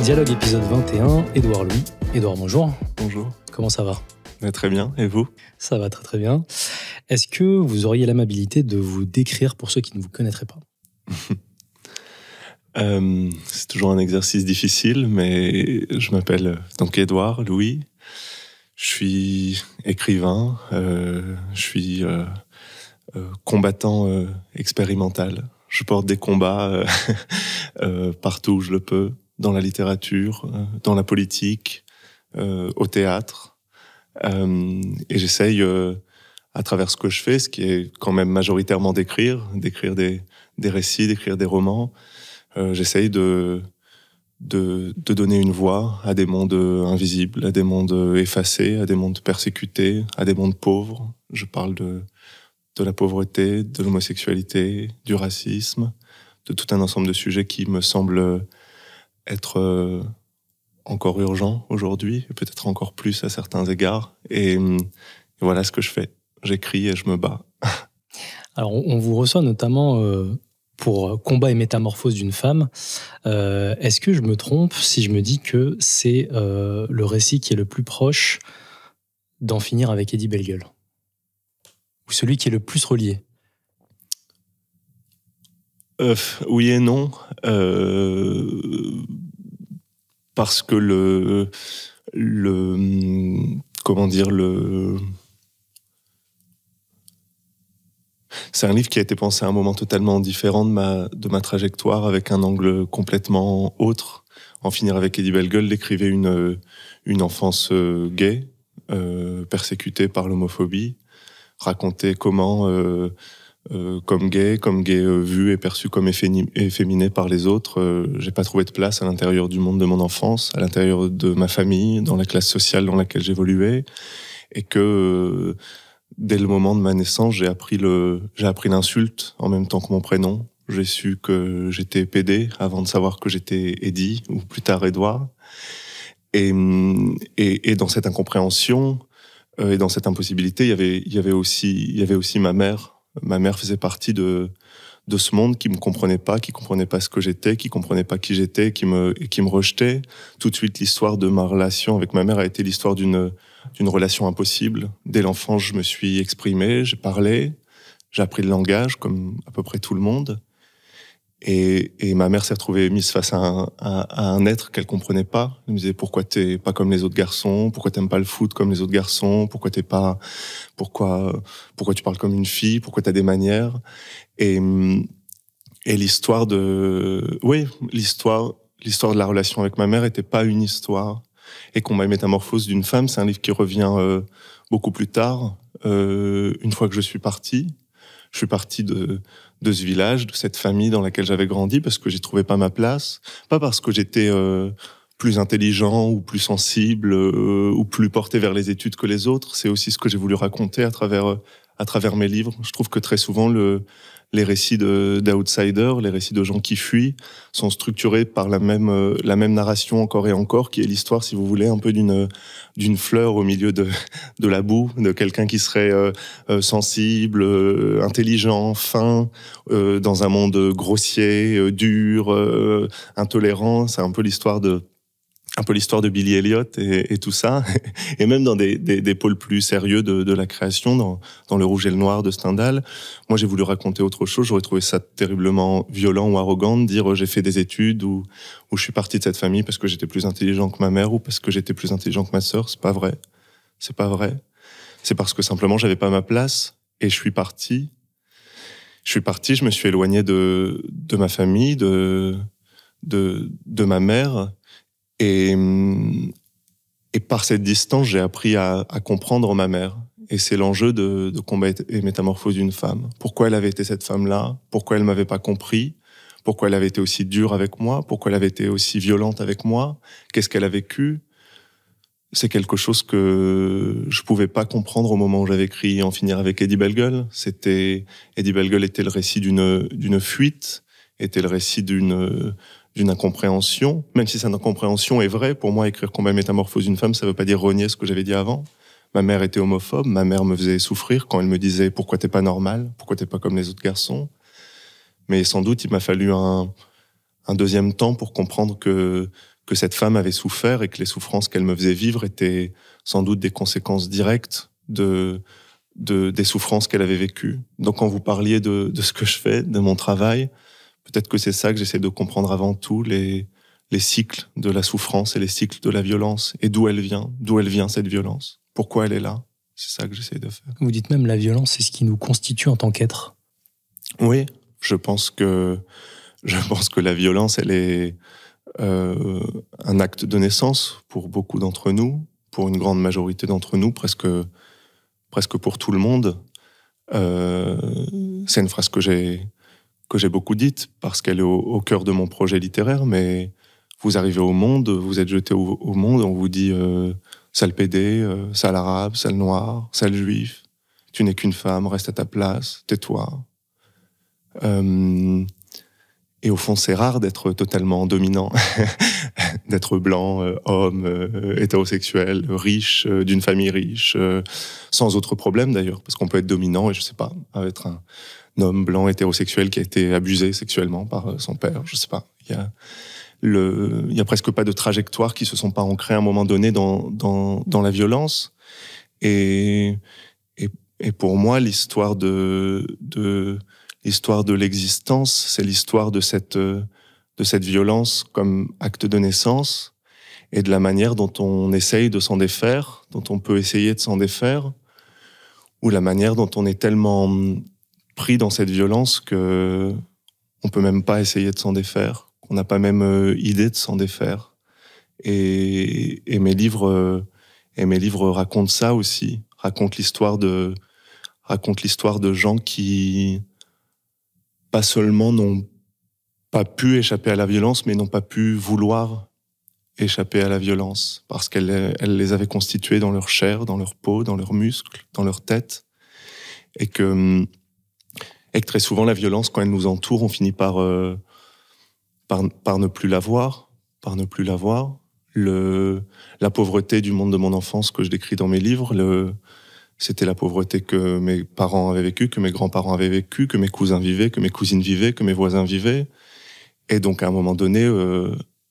Dialogue épisode 21, Édouard Louis. Édouard, bonjour. Bonjour. Comment ça va ? Très bien, et vous ? Ça va très très bien. Est-ce que vous auriez l'amabilité de vous décrire pour ceux qui ne vous connaîtraient pas ? C'est toujours un exercice difficile, mais je m'appelle donc Édouard Louis. Je suis écrivain, je suis combattant expérimental. Je porte des combats partout où je le peux, dans la littérature, dans la politique, au théâtre. Et j'essaye, à travers ce que je fais, ce qui est quand même majoritairement d'écrire des récits, d'écrire des romans, j'essaye de donner une voix à des mondes invisibles, à des mondes effacés, à des mondes persécutés, à des mondes pauvres. Je parle de la pauvreté, de l'homosexualité, du racisme, de tout un ensemble de sujets qui me semblent être encore urgents aujourd'hui, et peut-être encore plus à certains égards. Et voilà ce que je fais. J'écris et je me bats. Alors, on vous reçoit notamment pour Combat et métamorphose d'une femme. Est-ce que je me trompe si je me dis que c'est le récit qui est le plus proche d'en finir avec Eddie Bellegueule ? Ou celui qui est le plus relié ? Oui et non. Parce que c'est un livre qui a été pensé à un moment totalement différent de ma trajectoire, avec un angle complètement autre. En finir avec Eddie Bellegueule décrivait une enfance gay, persécutée par l'homophobie, racontait comment, comme gay vu et perçu comme efféminé par les autres, j'ai pas trouvé de place à l'intérieur du monde de mon enfance, à l'intérieur de ma famille, dans la classe sociale dans laquelle j'évoluais, et que dès le moment de ma naissance, j'ai appris l'insulte en même temps que mon prénom. J'ai su que j'étais pédé avant de savoir que j'étais Eddie, ou plus tard Édouard. Et dans cette incompréhension et dans cette impossibilité, il y avait aussi ma mère. Ma mère faisait partie de ce monde qui me comprenait pas ce que j'étais, qui comprenait pas qui j'étais, qui me rejetait. Tout de suite, l'histoire de ma relation avec ma mère a été l'histoire d'une relation impossible. Dès l'enfance, je me suis exprimé, j'ai parlé, j'ai appris le langage, comme à peu près tout le monde. Et ma mère s'est retrouvée mise face à un être qu'elle comprenait pas. Elle me disait: pourquoi t'es pas comme les autres garçons? Pourquoi t'aimes pas le foot comme les autres garçons? Pourquoi tu parles comme une fille? Pourquoi t'as des manières? Et l'histoire de la relation avec ma mère était pas une histoire. Et Combat et métamorphose d'une femme, c'est un livre qui revient beaucoup plus tard, une fois que je suis parti. Je suis parti de ce village, de cette famille dans laquelle j'avais grandi, parce que j'y trouvais pas ma place. Pas parce que j'étais plus intelligent ou plus sensible ou plus porté vers les études que les autres. C'est aussi ce que j'ai voulu raconter à travers mes livres. Je trouve que très souvent, les récits d'outsiders, les récits de gens qui fuient, sont structurés par la même narration encore et encore, qui est l'histoire, si vous voulez, un peu d'une fleur au milieu de la boue, de quelqu'un qui serait sensible, intelligent, fin, dans un monde grossier, dur, intolérant. C'est un peu l'histoire de Billy Elliot et tout ça, et même dans des pôles plus sérieux de la création, dans Le Rouge et le Noir de Stendhal. Moi, j'ai voulu raconter autre chose. J'aurais trouvé ça terriblement violent ou arrogant de dire j'ai fait des études ou je suis parti de cette famille parce que j'étais plus intelligent que ma mère ou parce que j'étais plus intelligent que ma sœur. C'est pas vrai. C'est parce que simplement j'avais pas ma place et je suis parti. Je me suis éloigné de ma famille, de ma mère. Et par cette distance, j'ai appris à comprendre ma mère. Et c'est l'enjeu de Combat et métamorphose d'une femme. Pourquoi elle avait été cette femme-là? Pourquoi elle m'avait pas compris? Pourquoi elle avait été aussi dure avec moi? Pourquoi elle avait été aussi violente avec moi? Qu'est-ce qu'elle a vécu? C'est quelque chose que je pouvais pas comprendre au moment où j'avais écrit En finir avec Eddie Bellegueule. Eddie Bellegueule était le récit d'une fuite, était le récit d'une incompréhension, même si cette incompréhension est vraie. Pour moi, écrire Combat et métamorphose d'une femme, ça veut pas dire renier ce que j'avais dit avant. Ma mère était homophobe, ma mère me faisait souffrir quand elle me disait « Pourquoi t'es pas normal? Pourquoi t'es pas comme les autres garçons ?» Mais sans doute, il m'a fallu un deuxième temps pour comprendre que cette femme avait souffert et que les souffrances qu'elle me faisait vivre étaient sans doute des conséquences directes des souffrances qu'elle avait vécues. Donc quand vous parliez de ce que je fais, de mon travail, peut-être que c'est ça que j'essaie de comprendre avant tout, les cycles de la souffrance et les cycles de la violence, et d'où elle vient cette violence, pourquoi elle est là. C'est ça que j'essaie de faire. Vous dites même la violence, c'est ce qui nous constitue en tant qu'être. Oui, je pense que la violence, elle est un acte de naissance pour beaucoup d'entre nous, pour une grande majorité d'entre nous, presque pour tout le monde. C'est une phrase que j'ai beaucoup dite parce qu'elle est au cœur de mon projet littéraire, mais vous arrivez au monde, vous êtes jeté au monde, on vous dit sale pédé, sale arabe, sale noir, sale juif, tu n'es qu'une femme, reste à ta place, tais-toi. Et au fond, c'est rare d'être totalement dominant, d'être blanc, homme, hétérosexuel, riche, d'une famille riche, sans autre problème d'ailleurs, parce qu'on peut être dominant et je sais pas, être un homme blanc hétérosexuel qui a été abusé sexuellement par son père, je sais pas. Il y a presque pas de trajectoires qui se sont pas ancrées à un moment donné dans la violence. Et pour moi, l'histoire de l'existence, c'est l'histoire de cette violence comme acte de naissance et de la manière dont on essaye de s'en défaire, dont on peut essayer de s'en défaire, ou la manière dont on est tellement pris dans cette violence que on peut même pas essayer de s'en défaire, qu'on n'a pas même idée de s'en défaire. Et mes livres racontent ça aussi, racontent l'histoire de gens qui pas seulement n'ont pas pu échapper à la violence, mais n'ont pas pu vouloir échapper à la violence, parce qu'elle les avait constitués dans leur chair, dans leur peau, dans leurs muscles, dans leur tête, et que très souvent, la violence, quand elle nous entoure, on finit par ne plus la voir, La pauvreté du monde de mon enfance que je décris dans mes livres, c'était la pauvreté que mes parents avaient vécue, que mes grands-parents avaient vécue, que mes cousins vivaient, que mes cousines vivaient, que mes voisins vivaient. Et donc, à un moment donné,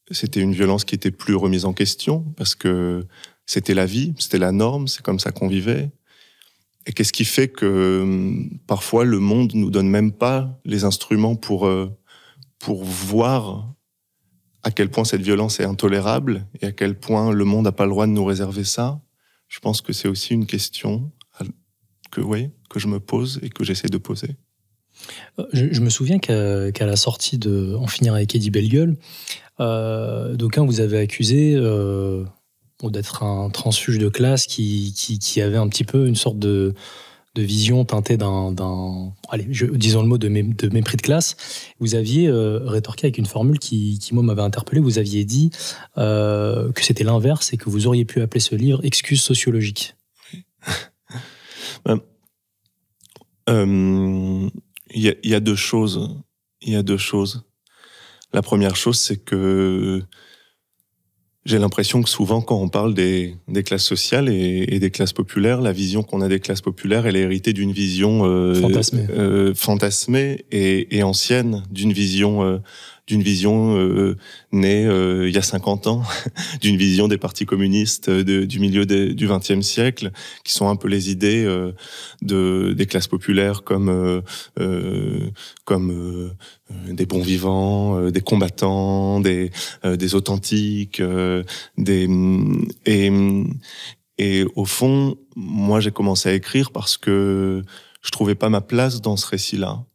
c'était une violence qui était plus remise en question, parce que c'était la vie, c'était la norme, c'est comme ça qu'on vivait. Et qu'est-ce qui fait que parfois le monde nous donne même pas les instruments pour voir à quel point cette violence est intolérable et à quel point le monde n'a pas le droit de nous réserver ça. Je pense que c'est aussi une question que je me pose et que j'essaie de poser. Je me souviens qu'à la sortie de En finir avec Eddie Bellegueule, d'aucuns vous avez accusé d'être un transfuge de classe qui avait un petit peu une sorte de vision teintée disons le mot de mépris de classe. Vous aviez rétorqué avec une formule qui moi m'avait interpellé. Vous aviez dit que c'était l'inverse et que vous auriez pu appeler ce livre Excuses sociologiques. Il y a deux choses. La première chose, c'est que j'ai l'impression que souvent, quand on parle des classes sociales et des classes populaires, la vision qu'on a des classes populaires, elle est héritée d'une vision fantasmée et ancienne, d'une vision née il y a 50 ans, d'une vision des partis communistes du milieu du XXe siècle, qui sont un peu les idées des classes populaires comme des bons vivants, des combattants, des authentiques, et au fond, moi j'ai commencé à écrire parce que je trouvais pas ma place dans ce récit-là.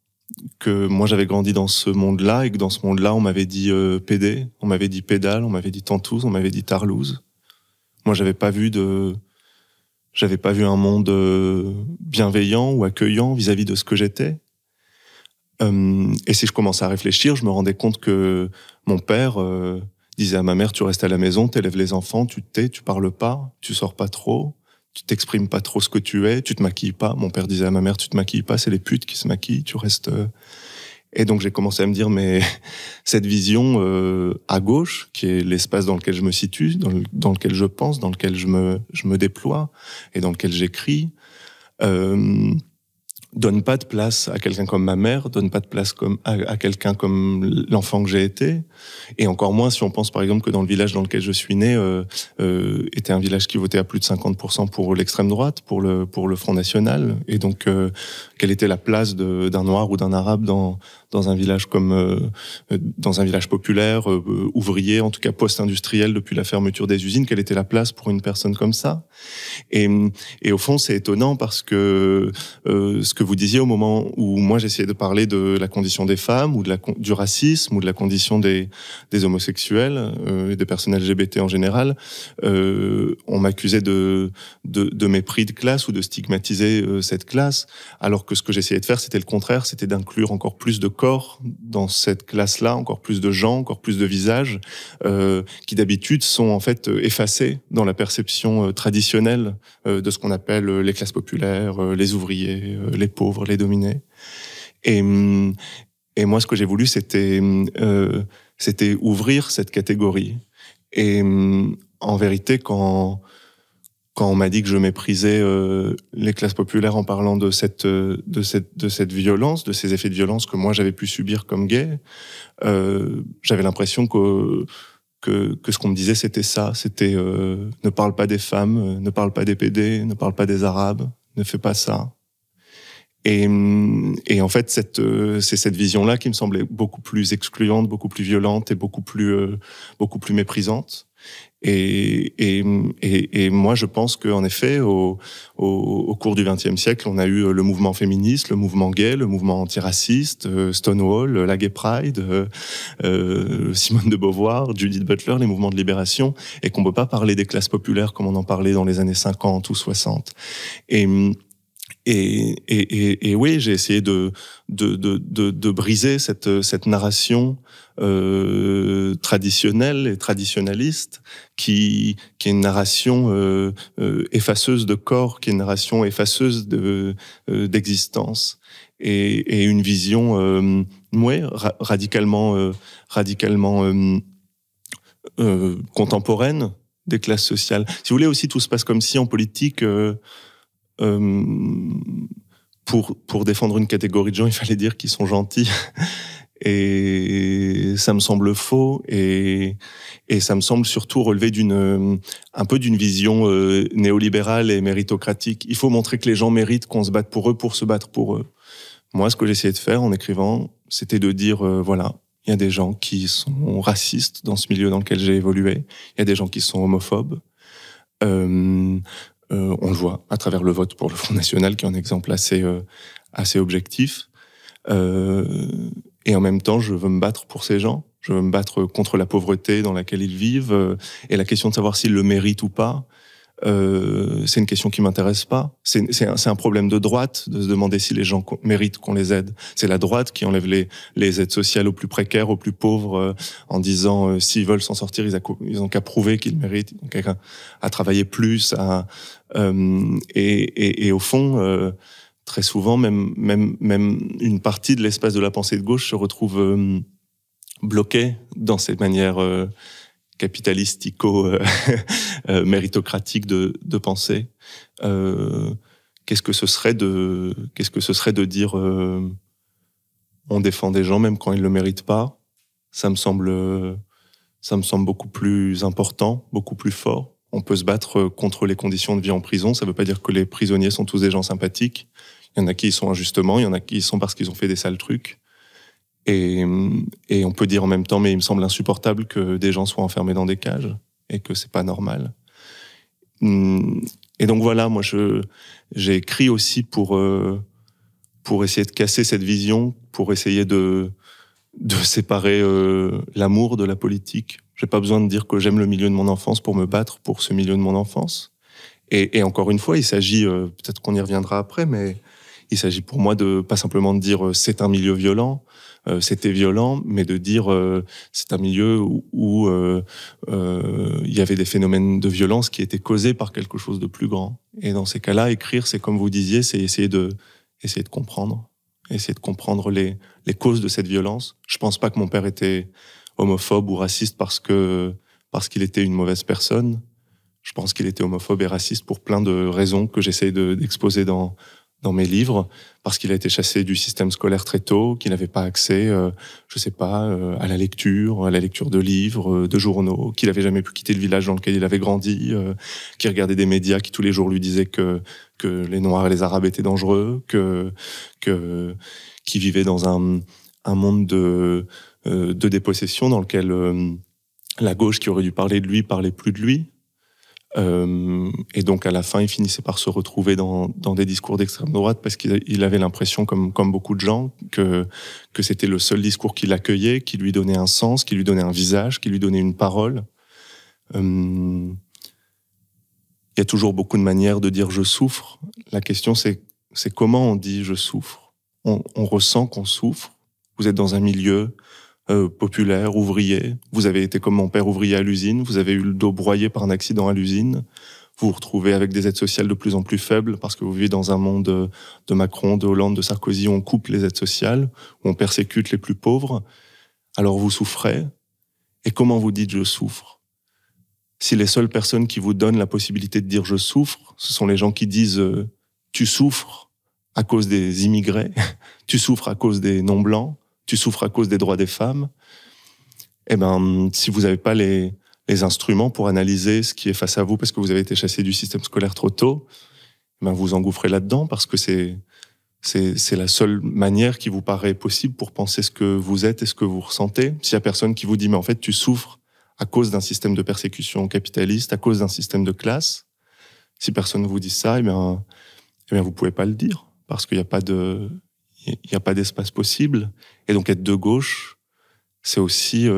Que moi j'avais grandi dans ce monde-là et que dans ce monde-là on m'avait dit pédé, on m'avait dit pédale, on m'avait dit tantouze, on m'avait dit tarlouse. Moi j'avais pas vu un monde bienveillant ou accueillant vis-à-vis de ce que j'étais. Et si je commençais à réfléchir, je me rendais compte que mon père disait à ma mère, tu restes à la maison, t'élèves les enfants, tu te tais, tu parles pas, tu sors pas trop, tu t'exprimes pas trop ce que tu es, tu te maquilles pas. Mon père disait à ma mère, tu te maquilles pas, c'est les putes qui se maquillent, tu restes... Et donc j'ai commencé à me dire, mais cette vision à gauche, qui est l'espace dans lequel je me situe, dans lequel je pense, dans lequel je me déploie et dans lequel j'écris, donne pas de place à quelqu'un comme ma mère, donne pas de place à quelqu'un comme l'enfant que j'ai été, et encore moins si on pense par exemple que dans le village dans lequel je suis né était un village qui votait à plus de 50% pour l'extrême droite, pour le Front National, et donc quelle était la place d'un noir ou d'un arabe dans un village dans un village populaire, ouvrier, en tout cas post-industriel depuis la fermeture des usines, quelle était la place pour une personne comme ça? Et au fond, c'est étonnant parce que ce que vous disiez au moment où moi j'essayais de parler de la condition des femmes ou du racisme ou de la condition des homosexuels et des personnes LGBT en général, on m'accusait de mépris de classe ou de stigmatiser cette classe, alors que ce que j'essayais de faire, c'était le contraire, c'était d'inclure encore plus de corps dans cette classe-là, encore plus de gens, encore plus de visages, qui d'habitude sont en fait effacés dans la perception traditionnelle de ce qu'on appelle les classes populaires, les ouvriers, les pauvres, les dominés. Et moi, ce que j'ai voulu, c'était ouvrir cette catégorie. Et en vérité, quand on m'a dit que je méprisais les classes populaires en parlant de cette violence, de ces effets de violence que moi j'avais pu subir comme gay, j'avais l'impression que ce qu'on me disait c'était ça, c'était ne parle pas des femmes, ne parle pas des PD, ne parle pas des arabes, ne fais pas ça. Et en fait c'est cette vision-là qui me semblait beaucoup plus excluante, beaucoup plus violente et beaucoup plus méprisante. Et moi, je pense qu'en effet, au cours du XXe siècle, on a eu le mouvement féministe, le mouvement gay, le mouvement antiraciste, Stonewall, la Gay Pride, Simone de Beauvoir, Judith Butler, les mouvements de libération, et qu'on peut pas parler des classes populaires comme on en parlait dans les années 50 ou 60. Et oui, j'ai essayé de briser cette narration traditionnelle et traditionnaliste qui est une narration effaceuse de corps, qui est une narration effaceuse d'existence et une vision radicalement contemporaine des classes sociales. Si vous voulez aussi, tout se passe comme si en politique pour défendre une catégorie de gens, il fallait dire qu'ils sont gentils. Et ça me semble faux, et ça me semble surtout relever un peu d'une vision néolibérale et méritocratique. Il faut montrer que les gens méritent qu'on se batte pour eux, pour se battre pour eux. Moi, ce que j'essayais de faire en écrivant, c'était de dire, voilà, il y a des gens qui sont racistes dans ce milieu dans lequel j'ai évolué, il y a des gens qui sont homophobes, on le voit à travers le vote pour le Front National, qui est un exemple assez objectif. Et en même temps, je veux me battre pour ces gens. Je veux me battre contre la pauvreté dans laquelle ils vivent. Et la question de savoir s'ils le méritent ou pas, c'est une question qui m'intéresse pas. C'est un problème de droite de se demander si les gens méritent qu'on les aide. C'est la droite qui enlève les aides sociales aux plus précaires, aux plus pauvres, en disant s'ils veulent s'en sortir, ils ont qu'à prouver qu'ils méritent, ils ont qu'à travailler plus. Et au fond, très souvent, même une partie de l'espace de la pensée de gauche se retrouve bloquée dans ces manières capitalistico-méritocratiques de penser. Qu'est-ce que ce serait de dire on défend des gens même quand ils le méritent pas? Ça me semble beaucoup plus important, beaucoup plus fort. On peut se battre contre les conditions de vie en prison. Ça veut pas dire que les prisonniers sont tous des gens sympathiques. Il y en a qui y sont injustement, il y en a qui y sont parce qu'ils ont fait des sales trucs. Et on peut dire en même temps, mais il me semble insupportable que des gens soient enfermés dans des cages et que c'est pas normal. Et donc voilà, moi j'ai écrit aussi pour essayer de casser cette vision, pour essayer de séparer l'amour de la politique. J'ai pas besoin de dire que j'aime le milieu de mon enfance pour me battre pour ce milieu de mon enfance. Et encore une fois, il s'agit, peut-être qu'on y reviendra après, mais il s'agit pour moi de pas simplement de dire c'est un milieu violent, c'était violent, mais de dire c'est un milieu où il y avait des phénomènes de violence qui étaient causés par quelque chose de plus grand. Et dans ces cas-là, écrire, c'est comme vous disiez, c'est essayer de comprendre les causes de cette violence. Je pense pas que mon père était homophobe ou raciste parce qu'il était une mauvaise personne. Je pense qu'il était homophobe et raciste pour plein de raisons que j'essaie d'exposer dans dans mes livres, parce qu'il a été chassé du système scolaire très tôt, qu'il n'avait pas accès, je sais pas, à la lecture de livres, de journaux, qu'il n'avait jamais pu quitter le village dans lequel il avait grandi, qu'il regardait des médias qui tous les jours lui disaient que les Noirs et les Arabes étaient dangereux, qu'il vivait dans un monde de dépossession dans lequel la gauche qui aurait dû parler de lui parlait plus de lui. Et donc à la fin, il finissait par se retrouver dans des discours d'extrême droite parce qu'il avait l'impression, comme beaucoup de gens, que c'était le seul discours qui l'accueillait, qui lui donnait un sens, qui lui donnait un visage, qui lui donnait une parole. Il y a toujours beaucoup de manières de dire « je souffre ». La question, c'est comment on dit « je souffre ». On ressent qu'on souffre. Vous êtes dans un milieu populaire, ouvrier. Vous avez été comme mon père ouvrier à l'usine. Vous avez eu le dos broyé par un accident à l'usine. Vous vous retrouvez avec des aides sociales de plus en plus faibles parce que vous vivez dans un monde de Macron, de Hollande, de Sarkozy où on coupe les aides sociales, où on persécute les plus pauvres. Alors vous souffrez. Et comment vous dites « je souffre » ? Si les seules personnes qui vous donnent la possibilité de dire « je souffre », ce sont les gens qui disent « tu souffres à cause des immigrés, tu souffres à cause des non-blancs, tu souffres à cause des droits des femmes », eh ben, si vous n'avez pas les instruments pour analyser ce qui est face à vous parce que vous avez été chassé du système scolaire trop tôt, eh ben, vous engouffrez là-dedans parce que c'est la seule manière qui vous paraît possible pour penser ce que vous êtes et ce que vous ressentez. S'il y a personne qui vous dit « mais en fait, tu souffres à cause d'un système de persécution capitaliste, à cause d'un système de classe », si personne ne vous dit ça, eh bien, vous pouvez pas le dire parce qu'il n'y a pas d'espace possible. Et donc être de gauche, c'est aussi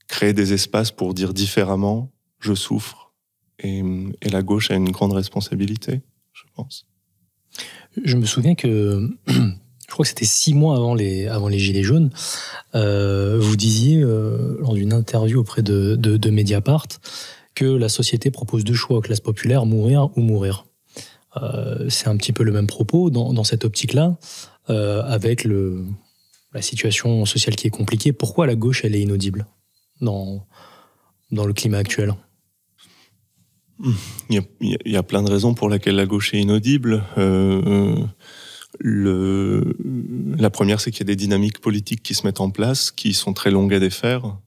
créer des espaces pour dire différemment « je souffre ». Et la gauche a une grande responsabilité, je pense. Je me souviens que, je crois que c'était 6 mois avant les Gilets jaunes, vous disiez, lors d'une interview auprès de Mediapart, que la société propose 2 choix aux classes populaires, mourir ou mourir. C'est un petit peu le même propos dans cette optique-là, avec la situation sociale qui est compliquée. Pourquoi la gauche, elle est inaudible dans le climat actuel ? Il y a plein de raisons pour lesquelles la gauche est inaudible. La première, c'est qu'il y a des dynamiques politiques qui se mettent en place, qui sont très longues à défaire.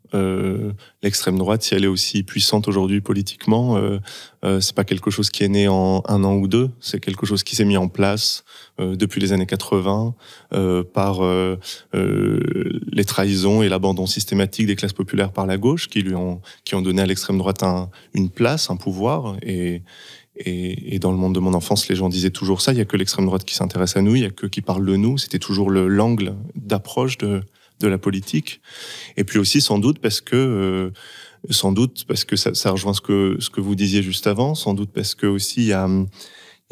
L'extrême droite, si elle est aussi puissante aujourd'hui politiquement, c'est pas quelque chose qui est né en 1 an ou 2, c'est quelque chose qui s'est mis en place depuis les années 80 par les trahisons et l'abandon systématique des classes populaires par la gauche qui ont donné à l'extrême droite une place, un pouvoir. Et dans le monde de mon enfance, les gens disaient toujours ça, il y a que l'extrême droite qui s'intéresse à nous, il y a que qui parle de nous, c'était toujours l'angle d'approche de la politique. Et puis aussi sans doute parce que ça rejoint ce que vous disiez juste avant, sans doute parce que aussi il y a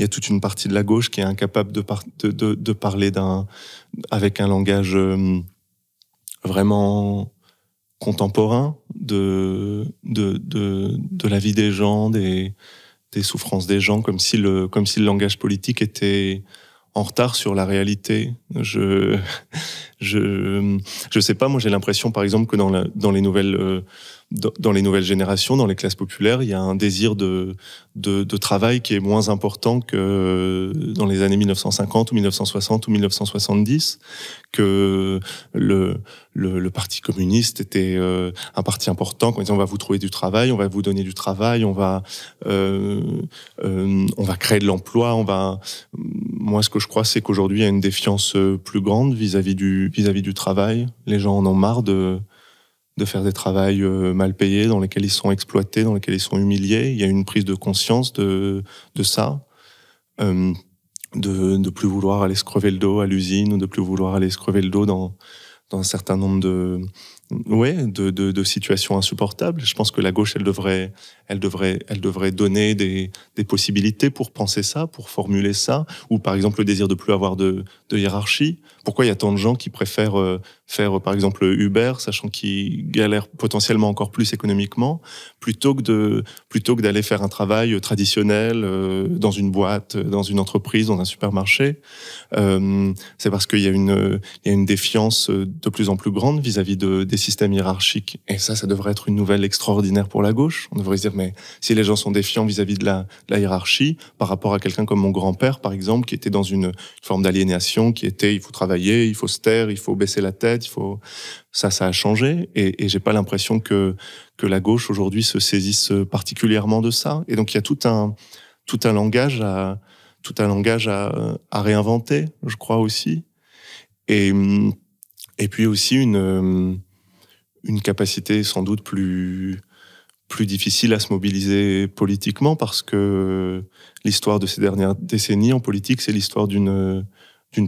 toute une partie de la gauche qui est incapable de parler avec un langage vraiment contemporain de la vie des gens, des souffrances des gens, comme si le langage politique était en retard sur la réalité. Je sais pas, moi j'ai l'impression par exemple que dans les nouvelles générations, dans les classes populaires, il y a un désir de travail qui est moins important que dans les années 1950 ou 1960 ou 1970, que le Parti communiste était un parti important quand ils disaient on va vous trouver du travail, on va vous donner du travail, on va créer de l'emploi, moi ce que je crois c'est qu'aujourd'hui il y a une défiance plus grande vis-à-vis du travail. Les gens en ont marre de faire des travails mal payés, dans lesquels ils sont exploités, dans lesquels ils sont humiliés. Il y a une prise de conscience de ça, de plus vouloir aller se crever le dos à l'usine, ou de plus vouloir aller se crever le dos dans un certain nombre de situations insupportables. Je pense que la gauche, elle devrait donner des possibilités pour penser ça, pour formuler ça, ou par exemple le désir de plus avoir de hiérarchie. Pourquoi il y a tant de gens qui préfèrent faire par exemple Uber, sachant qu'ils galèrent potentiellement encore plus économiquement, plutôt que d'aller faire un travail traditionnel dans une boîte, dans une entreprise, dans un supermarché. C'est parce qu'il y a une défiance de plus en plus grande vis-à-vis des système hiérarchique. Et ça devrait être une nouvelle extraordinaire pour la gauche. On devrait se dire, mais si les gens sont défiants vis-à-vis de la hiérarchie, par rapport à quelqu'un comme mon grand-père, par exemple, qui était dans une forme d'aliénation, qui était, il faut travailler, il faut se taire, il faut baisser la tête, ça a changé. Et j'ai pas l'impression que la gauche aujourd'hui se saisisse particulièrement de ça. Et donc il y a tout un langage à réinventer, je crois aussi. Et puis aussi une capacité sans doute plus difficile à se mobiliser politiquement, parce que l'histoire de ces dernières décennies en politique, c'est l'histoire d'une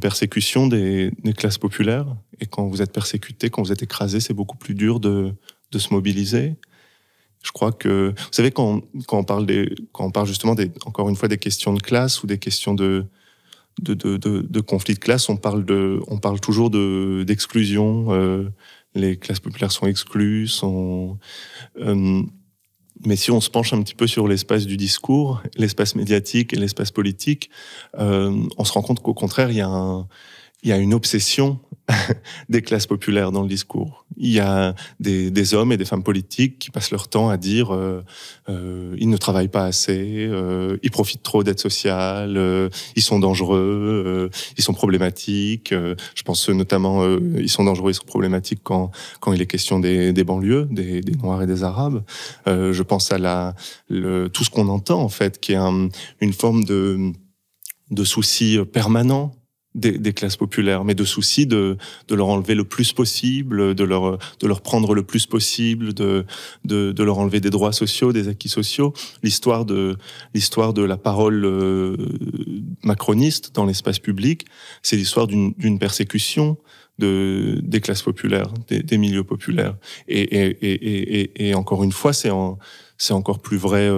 persécution des classes populaires. Et quand vous êtes persécuté, quand vous êtes écrasé, c'est beaucoup plus dur de se mobiliser. Je crois que, vous savez, quand on parle justement encore une fois des questions de classe ou des questions de conflits de classe, on parle toujours d'exclusion. Les classes populaires sont exclues, mais si on se penche un petit peu sur l'espace du discours, l'espace médiatique et l'espace politique, on se rend compte qu'au contraire, il y a une obsession des classes populaires dans le discours. Il y a des hommes et des femmes politiques qui passent leur temps à dire ils ne travaillent pas assez, ils profitent trop d'aide sociale, ils sont dangereux, ils sont problématiques. Je pense notamment ils sont dangereux, ils sont problématiques quand il est question des banlieues, des Noirs et des Arabes. Je pense à tout ce qu'on entend en fait, qui est une forme de souci permanent des classes populaires, mais de souci de leur enlever le plus possible, de leur prendre le plus possible, de leur enlever des droits sociaux, des acquis sociaux. L'histoire de la parole macroniste dans l'espace public, c'est l'histoire d'une persécution des classes populaires, des milieux populaires. Et encore une fois, c'est encore plus vrai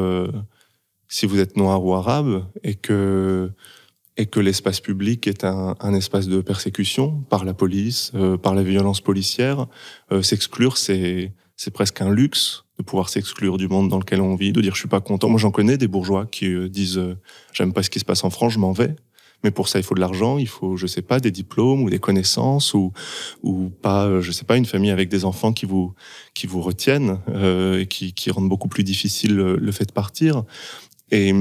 si vous êtes noir ou arabe, et que l'espace public est un espace de persécution par la police, par la violence policière. S'exclure, c'est presque un luxe de pouvoir s'exclure du monde dans lequel on vit, de dire je suis pas content. Moi, j'en connais des bourgeois qui disent j'aime pas ce qui se passe en France, je m'en vais. Mais pour ça, il faut de l'argent, il faut, je sais pas, des diplômes ou des connaissances ou pas, je sais pas, une famille avec des enfants qui vous retiennent et qui rendent beaucoup plus difficile le fait de partir. Et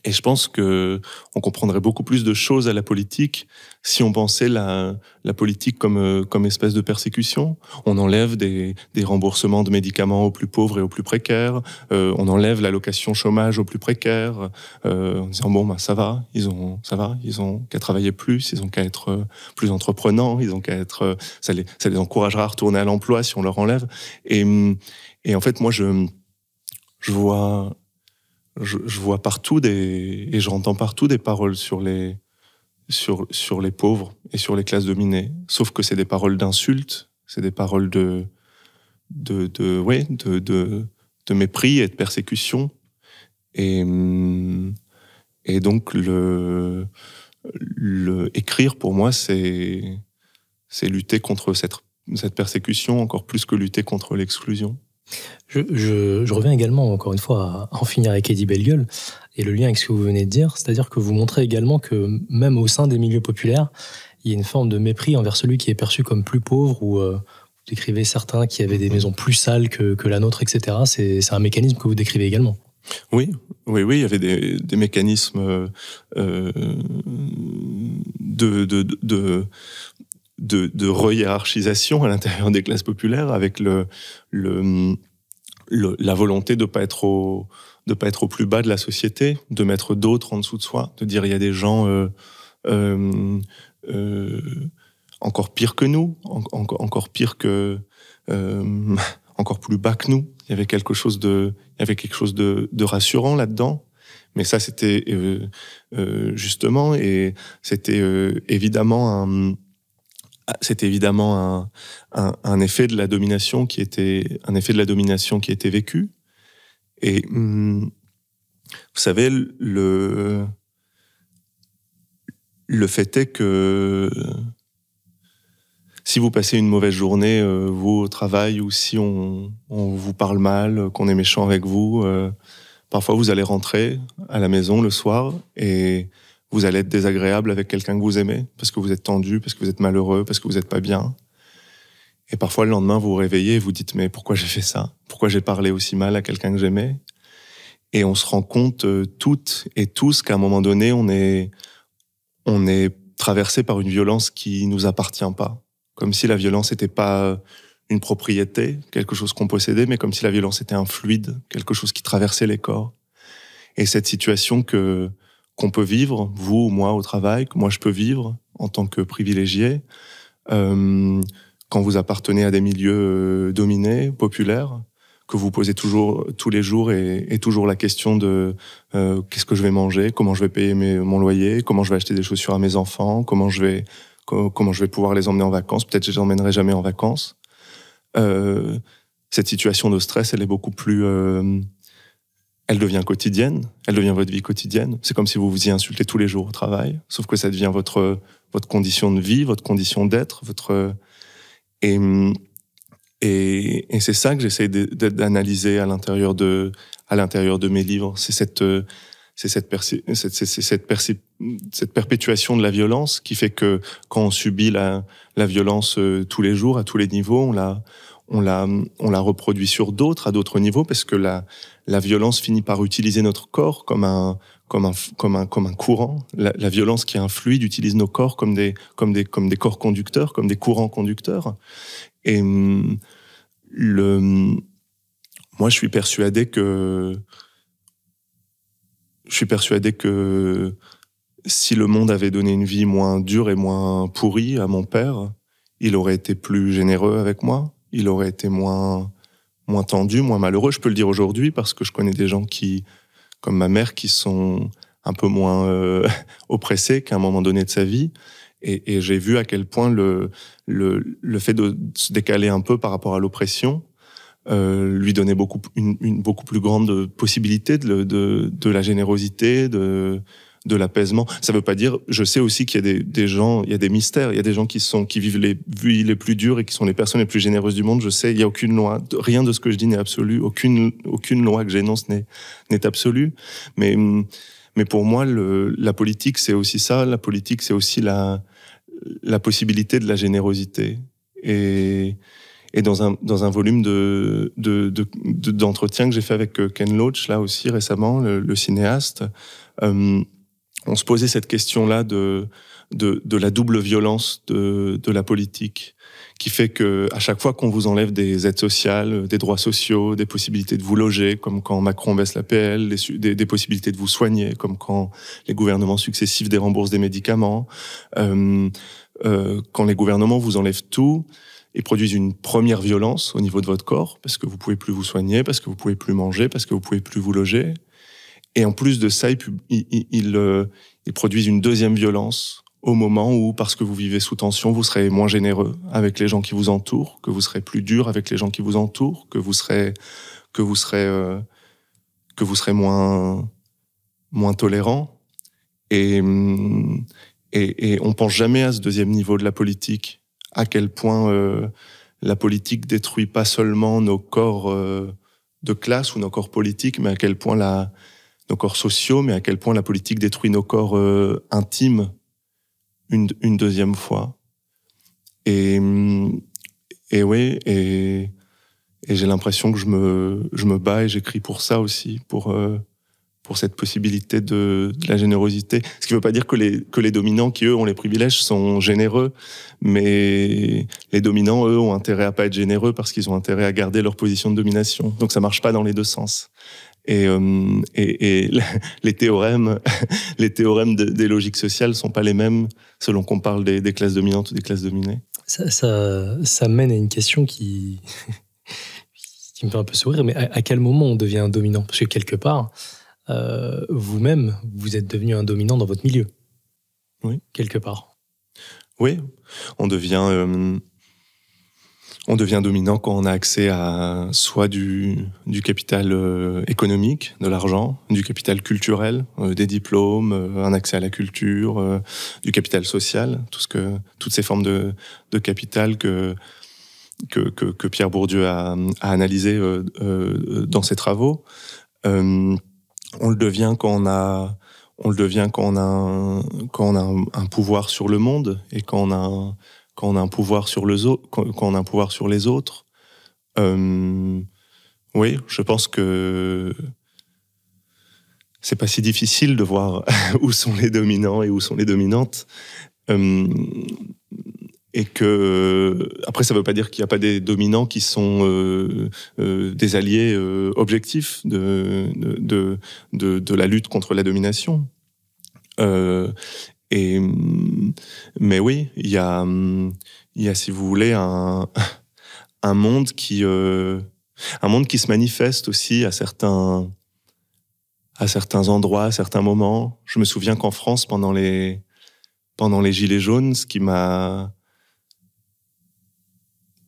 je pense que on comprendrait beaucoup plus de choses à la politique si on pensait la politique comme espèce de persécution. On enlève des remboursements de médicaments aux plus pauvres et aux plus précaires. On enlève l'allocation chômage aux plus précaires, en disant bon ça va, ils ont qu'à travailler plus, ils ont qu'à être plus entreprenants, ils ont qu'à être ça les encouragera à retourner à l'emploi si on leur enlève. Et en fait moi je vois partout et j'entends partout des paroles sur les pauvres et sur les classes dominées. Sauf que c'est des paroles d'insultes, c'est des paroles de mépris et de persécution. Et donc le écrire pour moi c'est lutter contre cette persécution encore plus que lutter contre l'exclusion. Je reviens également, encore une fois, à en finir avec Eddy Bellegueule et le lien avec ce que vous venez de dire, c'est-à-dire que vous montrez également que même au sein des milieux populaires, il y a une forme de mépris envers celui qui est perçu comme plus pauvre, ou vous décrivez certains qui avaient des maisons plus sales que la nôtre, etc. C'est un mécanisme que vous décrivez également. Oui, il y avait des mécanismes de re-hiérarchisation à l'intérieur des classes populaires, avec la volonté de pas être au plus bas de la société, de mettre d'autres en dessous de soi, de dire il y a des gens encore pires que nous, encore pire que encore plus bas que nous. Il y avait quelque chose de rassurant là-dedans. Mais ça, c'était justement, et c'était évidemment un effet de la domination qui était vécu. Et vous savez, le fait est que si vous passez une mauvaise journée, vous au travail, ou si on vous parle mal, qu'on est méchant avec vous, parfois vous allez rentrer à la maison le soir et vous allez être désagréable avec quelqu'un que vous aimez, parce que vous êtes tendu, parce que vous êtes malheureux, parce que vous n'êtes pas bien. Et parfois, le lendemain, vous vous réveillez et vous dites, mais pourquoi j'ai fait ça? Pourquoi j'ai parlé aussi mal à quelqu'un que j'aimais? Et on se rend compte, toutes et tous, qu'à un moment donné, on est traversé par une violence qui nous appartient pas. Comme si la violence n'était pas une propriété, quelque chose qu'on possédait, mais comme si la violence était un fluide, quelque chose qui traversait les corps. Et cette situation qu'on peut vivre, vous ou moi au travail, que moi je peux vivre en tant que privilégié, quand vous appartenez à des milieux dominés, populaires, que vous posez toujours, tous les jours, et toujours la question de qu'est-ce que je vais manger, comment je vais payer mon loyer, comment je vais acheter des chaussures à mes enfants, comment je vais pouvoir les emmener en vacances, peut-être que je les emmènerai jamais en vacances. Cette situation de stress, elle est beaucoup plus... elle devient quotidienne, elle devient votre vie quotidienne. C'est comme si vous vous y insultez tous les jours au travail, sauf que ça devient votre condition de vie, votre condition d'être, et c'est ça que j'essaie d'analyser à l'intérieur de mes livres. C'est cette perpétuation de la violence qui fait que quand on subit la violence tous les jours, à tous les niveaux, on la reproduit sur d'autres, à d'autres niveaux, parce que la violence finit par utiliser notre corps comme un courant. La violence qui est un fluide utilise nos corps comme des corps conducteurs, comme des courants conducteurs. Et moi, je suis persuadé que si le monde avait donné une vie moins dure et moins pourrie à mon père, il aurait été plus généreux avec moi, il aurait été moins tendu, moins malheureux. Je peux le dire aujourd'hui parce que je connais des gens comme ma mère, qui sont un peu moins oppressés qu'à un moment donné de sa vie. Et j'ai vu à quel point le fait de se décaler un peu par rapport à l'oppression lui donnait une beaucoup plus grande possibilité de la générosité, de l'apaisement. Ça veut pas dire, je sais aussi qu'il y a des gens, il y a des mystères, il y a des gens qui vivent les vies les plus dures et qui sont les personnes les plus généreuses du monde. Je sais, il y a aucune loi, rien de ce que je dis n'est absolu, aucune loi que j'énonce n'est absolue. Mais pour moi, la politique, c'est aussi ça. La politique, c'est aussi la possibilité de la générosité. Et dans un volume d'entretien que j'ai fait avec Ken Loach, là aussi récemment, le cinéaste, on se posait cette question-là de la double violence de la politique, qui fait que à chaque fois qu'on vous enlève des aides sociales, des droits sociaux, des possibilités de vous loger, comme quand Macron baisse l'APL, des possibilités de vous soigner, comme quand les gouvernements successifs déremboursent des médicaments, quand les gouvernements vous enlèvent tout, ils produisent une première violence au niveau de votre corps, parce que vous pouvez plus vous soigner, parce que vous pouvez plus manger, parce que vous pouvez plus vous loger. Et en plus de ça, ils produisent une deuxième violence au moment où, parce que vous vivez sous tension, vous serez moins généreux avec les gens qui vous entourent, que vous serez plus dur avec les gens qui vous entourent, que vous serez moins tolérant. Et on pense jamais à ce deuxième niveau de la politique, à quel point la politique détruit pas seulement nos corps de classe ou nos corps politiques, mais à quel point nos corps sociaux, mais à quel point la politique détruit nos corps intimes une deuxième fois. Et j'ai l'impression que je me bats et j'écris pour ça aussi, pour cette possibilité de la générosité. Ce qui ne veut pas dire que les dominants, qui eux ont les privilèges, sont généreux, mais les dominants, eux, ont intérêt à pas être généreux parce qu'ils ont intérêt à garder leur position de domination. Donc ça marche pas dans les deux sens. Et les théorèmes des logiques sociales sont pas les mêmes selon qu'on parle des classes dominantes ou des classes dominées. Ça mène à une question qui me fait un peu sourire, mais à quel moment on devient un dominant? Parce que quelque part, vous-même, vous êtes devenu un dominant dans votre milieu. Oui. Quelque part. Oui, on devient dominant quand on a accès à soit du capital économique, de l'argent, du capital culturel, des diplômes, un accès à la culture, du capital social, toutes ces formes de capital que Pierre Bourdieu a analysé dans ses travaux. On le devient quand on a un pouvoir sur le monde et quand on quand on a un pouvoir sur quand on a un pouvoir sur les autres. Oui, je pense que c'est pas si difficile de voir où sont les dominants et où sont les dominantes. Et que après, ça veut pas dire qu'il n'y a pas des dominants qui sont des alliés objectifs de la lutte contre la domination. Mais oui, il y a, si vous voulez, un monde qui se manifeste aussi à certains endroits, à certains moments. Je me souviens qu'en France, pendant les Gilets jaunes,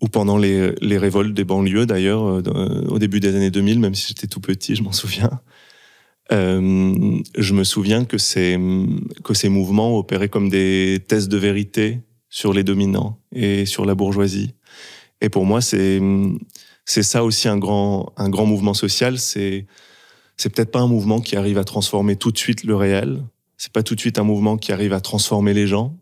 ou pendant les révoltes des banlieues d'ailleurs, au début des années 2000, même si j'étais tout petit, je m'en souviens. Je me souviens que ces mouvements opéraient comme des tests de vérité sur les dominants et sur la bourgeoisie. Et pour moi, c'est ça aussi un grand mouvement social. C'est peut-être pas un mouvement qui arrive à transformer tout de suite le réel. C'est pas tout de suite un mouvement qui arrive à transformer les gens.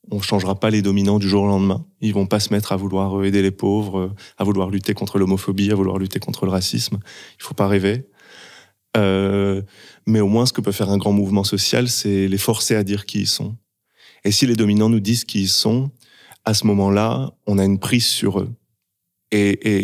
On changera pas les dominants du jour au lendemain. Ils vont pas se mettre à vouloir aider les pauvres, à vouloir lutter contre l'homophobie, à vouloir lutter contre le racisme. Il faut pas rêver. Mais au moins, ce que peut faire un grand mouvement social, c'est les forcer à dire qui ils sont. Et si les dominants nous disent qui ils sont, à ce moment-là, on a une prise sur eux. Et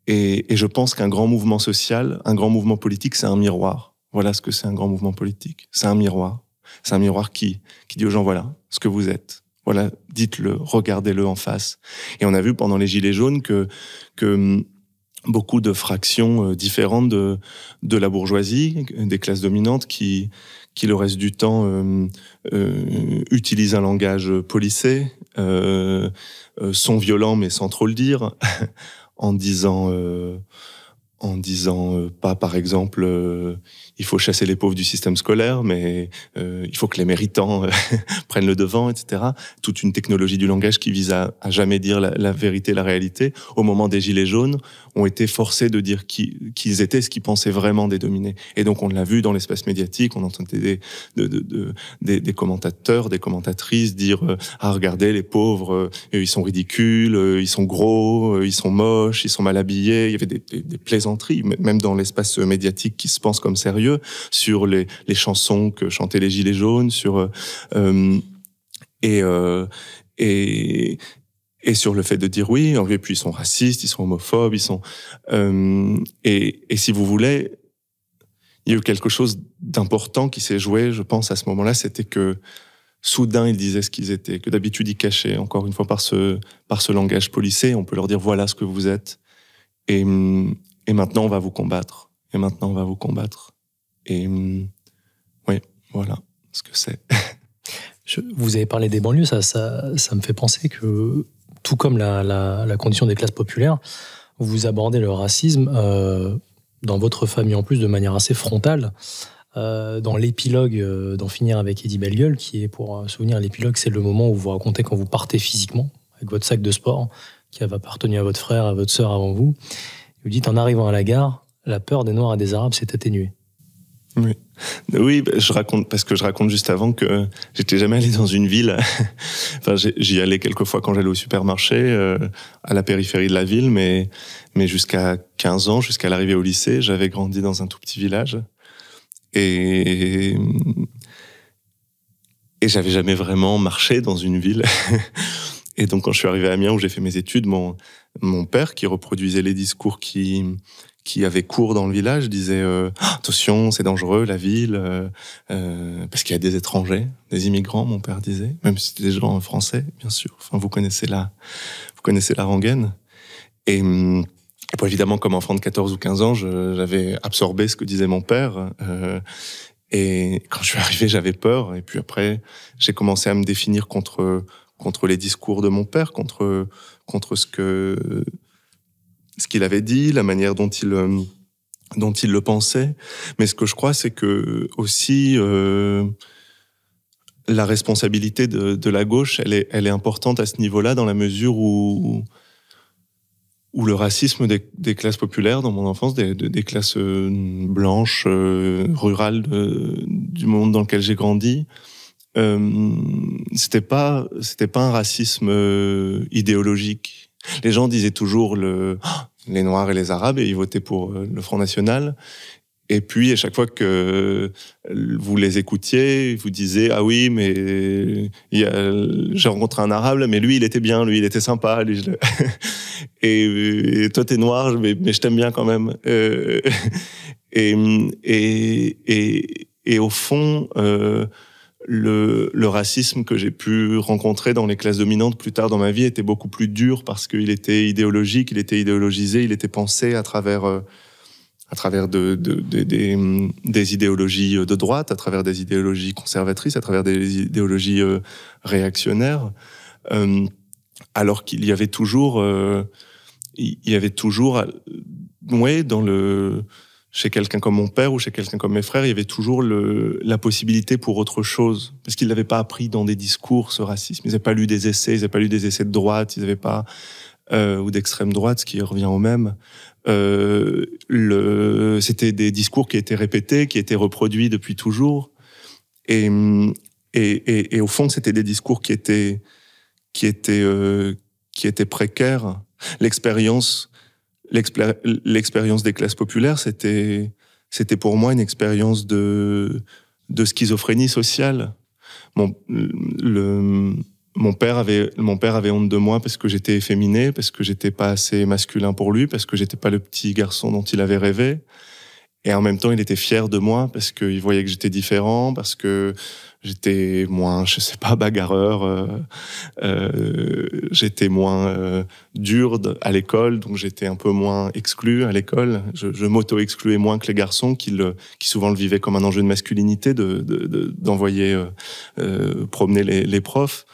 je pense qu'un grand mouvement social, un grand mouvement politique, c'est un miroir. Voilà ce que c'est un grand mouvement politique. C'est un miroir. C'est un miroir qui dit aux gens, voilà ce que vous êtes. Voilà, dites-le, regardez-le en face. Et on a vu pendant les Gilets jaunes que beaucoup de fractions différentes de la bourgeoisie, des classes dominantes, qui le reste du temps utilisent un langage policé, sont violents mais sans trop le dire, en disant pas, par exemple, il faut chasser les pauvres du système scolaire, mais il faut que les méritants prennent le devant, etc. Toute une technologie du langage qui vise à jamais dire la vérité, la réalité. Au moment des Gilets jaunes, ont été forcés de dire qui ils étaient, ce qu'ils pensaient vraiment des dominés. Et donc, on l'a vu dans l'espace médiatique, on entendait des commentateurs, des commentatrices dire regardez, les pauvres, ils sont ridicules, ils sont gros, ils sont moches, ils sont mal habillés. Il y avait des plaisanteries, même dans l'espace médiatique qui se pense comme sérieux, sur les chansons que chantaient les Gilets jaunes, sur et sur le fait de dire oui, et puis ils sont racistes, ils sont homophobes, ils sont et si vous voulez, il y a eu quelque chose d'important qui s'est joué, je pense, à ce moment-là, c'était que soudain ils disaient ce qu'ils étaient, que d'habitude ils cachaient, encore une fois par ce langage policé, on peut leur dire voilà ce que vous êtes, et maintenant on va vous combattre, et maintenant on va vous combattre, et oui, voilà ce que c'est. Vous avez parlé des banlieues, ça me fait penser que, tout comme la condition des classes populaires, vous abordez le racisme dans votre famille en plus de manière assez frontale. Dans l'épilogue d'En finir avec Eddie Bellegueule, qui est, pour souvenir, l'épilogue, c'est le moment où vous racontez quand vous partez physiquement avec votre sac de sport qui avait appartenu à votre frère, à votre sœur avant vous. Vous dites, en arrivant à la gare, la peur des Noirs et des Arabes s'est atténuée. Oui, je raconte juste avant que j'étais jamais allé dans une ville. Enfin, j'y allais quelques fois quand j'allais au supermarché, à la périphérie de la ville, mais jusqu'à 15 ans, jusqu'à l'arrivée au lycée, j'avais grandi dans un tout petit village. Et j'avais jamais vraiment marché dans une ville. Et donc, quand je suis arrivé à Amiens, où j'ai fait mes études, mon père, qui reproduisait les discours qui avait cours dans le village, disait attention, c'est dangereux la ville, parce qu'il y a des étrangers, des immigrants, mon père disait, même si c'était des gens français, bien sûr. Enfin, vous connaissez la rengaine. Et bon, évidemment, comme enfant de 14 ou 15 ans, j'avais absorbé ce que disait mon père. Et quand je suis arrivé, j'avais peur. Et puis après, j'ai commencé à me définir contre les discours de mon père, contre ce qu'il avait dit, la manière dont il le pensait. Mais ce que je crois, c'est que aussi la responsabilité de la gauche, elle est importante à ce niveau-là, dans la mesure où le racisme des classes populaires dans mon enfance, des classes blanches, rurales du monde dans lequel j'ai grandi, c'était pas un racisme idéologique. Les gens disaient toujours les Noirs et les Arabes, et ils votaient pour le Front National. Et puis, à chaque fois que vous les écoutiez, ils vous disaient « Ah oui, mais j'ai rencontré un Arabe, mais lui, il était bien, lui, il était sympa. Lui, et toi, t'es noir, mais je t'aime bien quand même. » Et au fond, le racisme que j'ai pu rencontrer dans les classes dominantes plus tard dans ma vie était beaucoup plus dur parce qu'il était idéologique, il était idéologisé, il était pensé à travers des idéologies de droite, à travers des idéologies conservatrices, à travers des idéologies réactionnaires, alors qu'il y avait toujours, chez quelqu'un comme mon père ou chez quelqu'un comme mes frères, il y avait toujours la possibilité pour autre chose, parce qu'ils n'avaient pas appris dans des discours ce racisme. Ils n'avaient pas lu des essais, ils n'avaient pas lu des essais de droite, ils n'avaient pas ou d'extrême droite, ce qui revient au même. C'était des discours qui étaient répétés, qui étaient reproduits depuis toujours, et au fond, c'était des discours qui étaient précaires. L'expérience des classes populaires, c'était pour moi une expérience de schizophrénie sociale. Mon père avait honte de moi parce que j'étais efféminé, parce que j'étais pas assez masculin pour lui, parce que j'étais pas le petit garçon dont il avait rêvé. Et en même temps, il était fier de moi parce qu'il voyait que j'étais différent, parce que j'étais moins, je sais pas, bagarreur, j'étais moins dur à l'école, donc j'étais un peu moins exclu à l'école. Je m'auto-excluais moins que les garçons qui souvent le vivaient comme un enjeu de masculinité, d'envoyer promener les profs.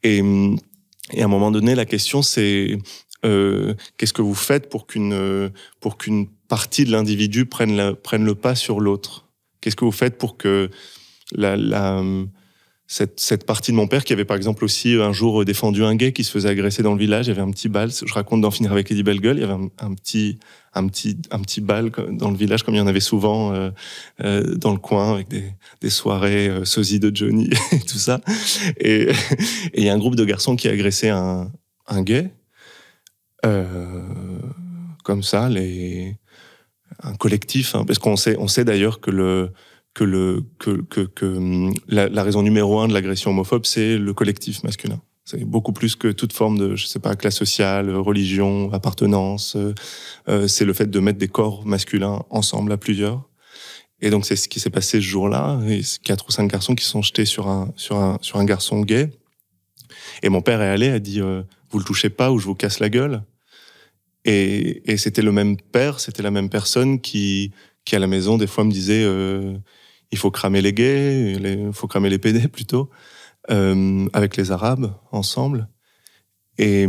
Et à un moment donné, la question c'est qu'est-ce que vous faites pour qu'une partie de l'individu prenne le pas sur l'autre? Qu'est-ce que vous faites pour que cette partie de mon père qui avait par exemple aussi un jour défendu un gay qui se faisait agresser dans le village, il y avait un petit bal, je raconte d'en finir avec Eddie Bellegueule, il y avait un petit bal dans le village comme il y en avait souvent dans le coin avec des soirées sosie de Johnny et tout ça, et il y a un groupe de garçons qui a agressé un gay comme ça, un collectif, hein, parce qu'on sait d'ailleurs que la raison numéro 1 de l'agression homophobe, c'est le collectif masculin. C'est beaucoup plus que toute forme de, je sais pas, classe sociale, religion, appartenance. C'est le fait de mettre des corps masculins ensemble à plusieurs. Et donc c'est ce qui s'est passé ce jour-là. Et 4 ou 5 garçons qui sont jetés sur un garçon gay. Et mon père est allé, a dit vous le touchez pas ou je vous casse la gueule. Et c'était le même père, c'était la même personne qui à la maison des fois me disait il faut cramer les gays, il faut cramer les pédés plutôt, avec les Arabes ensemble. Et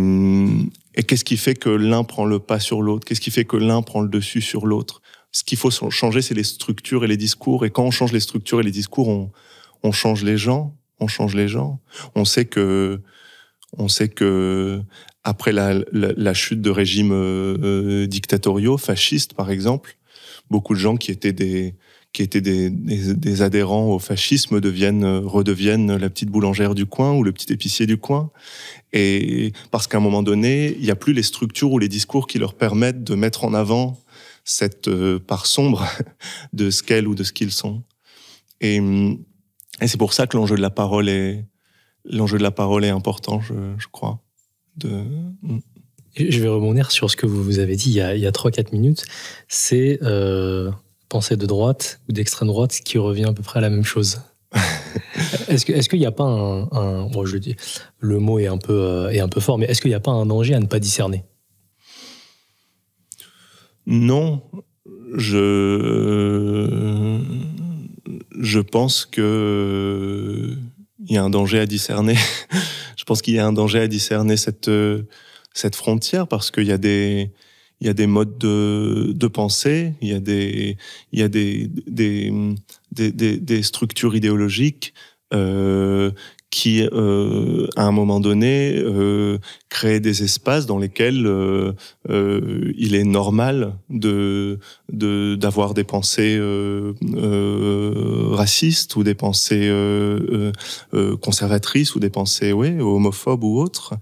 qu'est-ce qui fait que l'un prend le pas sur l'autre? Qu'est-ce qui fait que l'un prend le dessus sur l'autre? Ce qu'il faut changer, c'est les structures et les discours. Et quand on change les structures et les discours, on change les gens. On change les gens. On sait que après la chute de régimes dictatoriaux, fascistes par exemple, beaucoup de gens qui étaient des adhérents au fascisme redeviennent la petite boulangère du coin ou le petit épicier du coin. Et parce qu'à un moment donné, il n'y a plus les structures ou les discours qui leur permettent de mettre en avant cette part sombre de ce qu'elles ou de ce qu'ils sont. Et c'est pour ça que l'enjeu de la parole est important, je crois. Je vais rebondir sur ce que vous avez dit il y a 3-4 minutes. C'est pensée de droite ou d'extrême droite qui revient à peu près à la même chose. Est-ce qu'il n'y a pas bon, je dis, le mot est un peu fort, mais est-ce qu'il n'y a pas un danger à ne pas discerner? Non, je pense que il y a un danger à discerner. Je pense qu'il y a un danger à discerner cette frontière parce qu'il y a des modes de pensée, il y a des structures idéologiques qui, à un moment donné, crée des espaces dans lesquels il est normal d'avoir des pensées racistes ou des pensées conservatrices ou des pensées homophobes ou autres.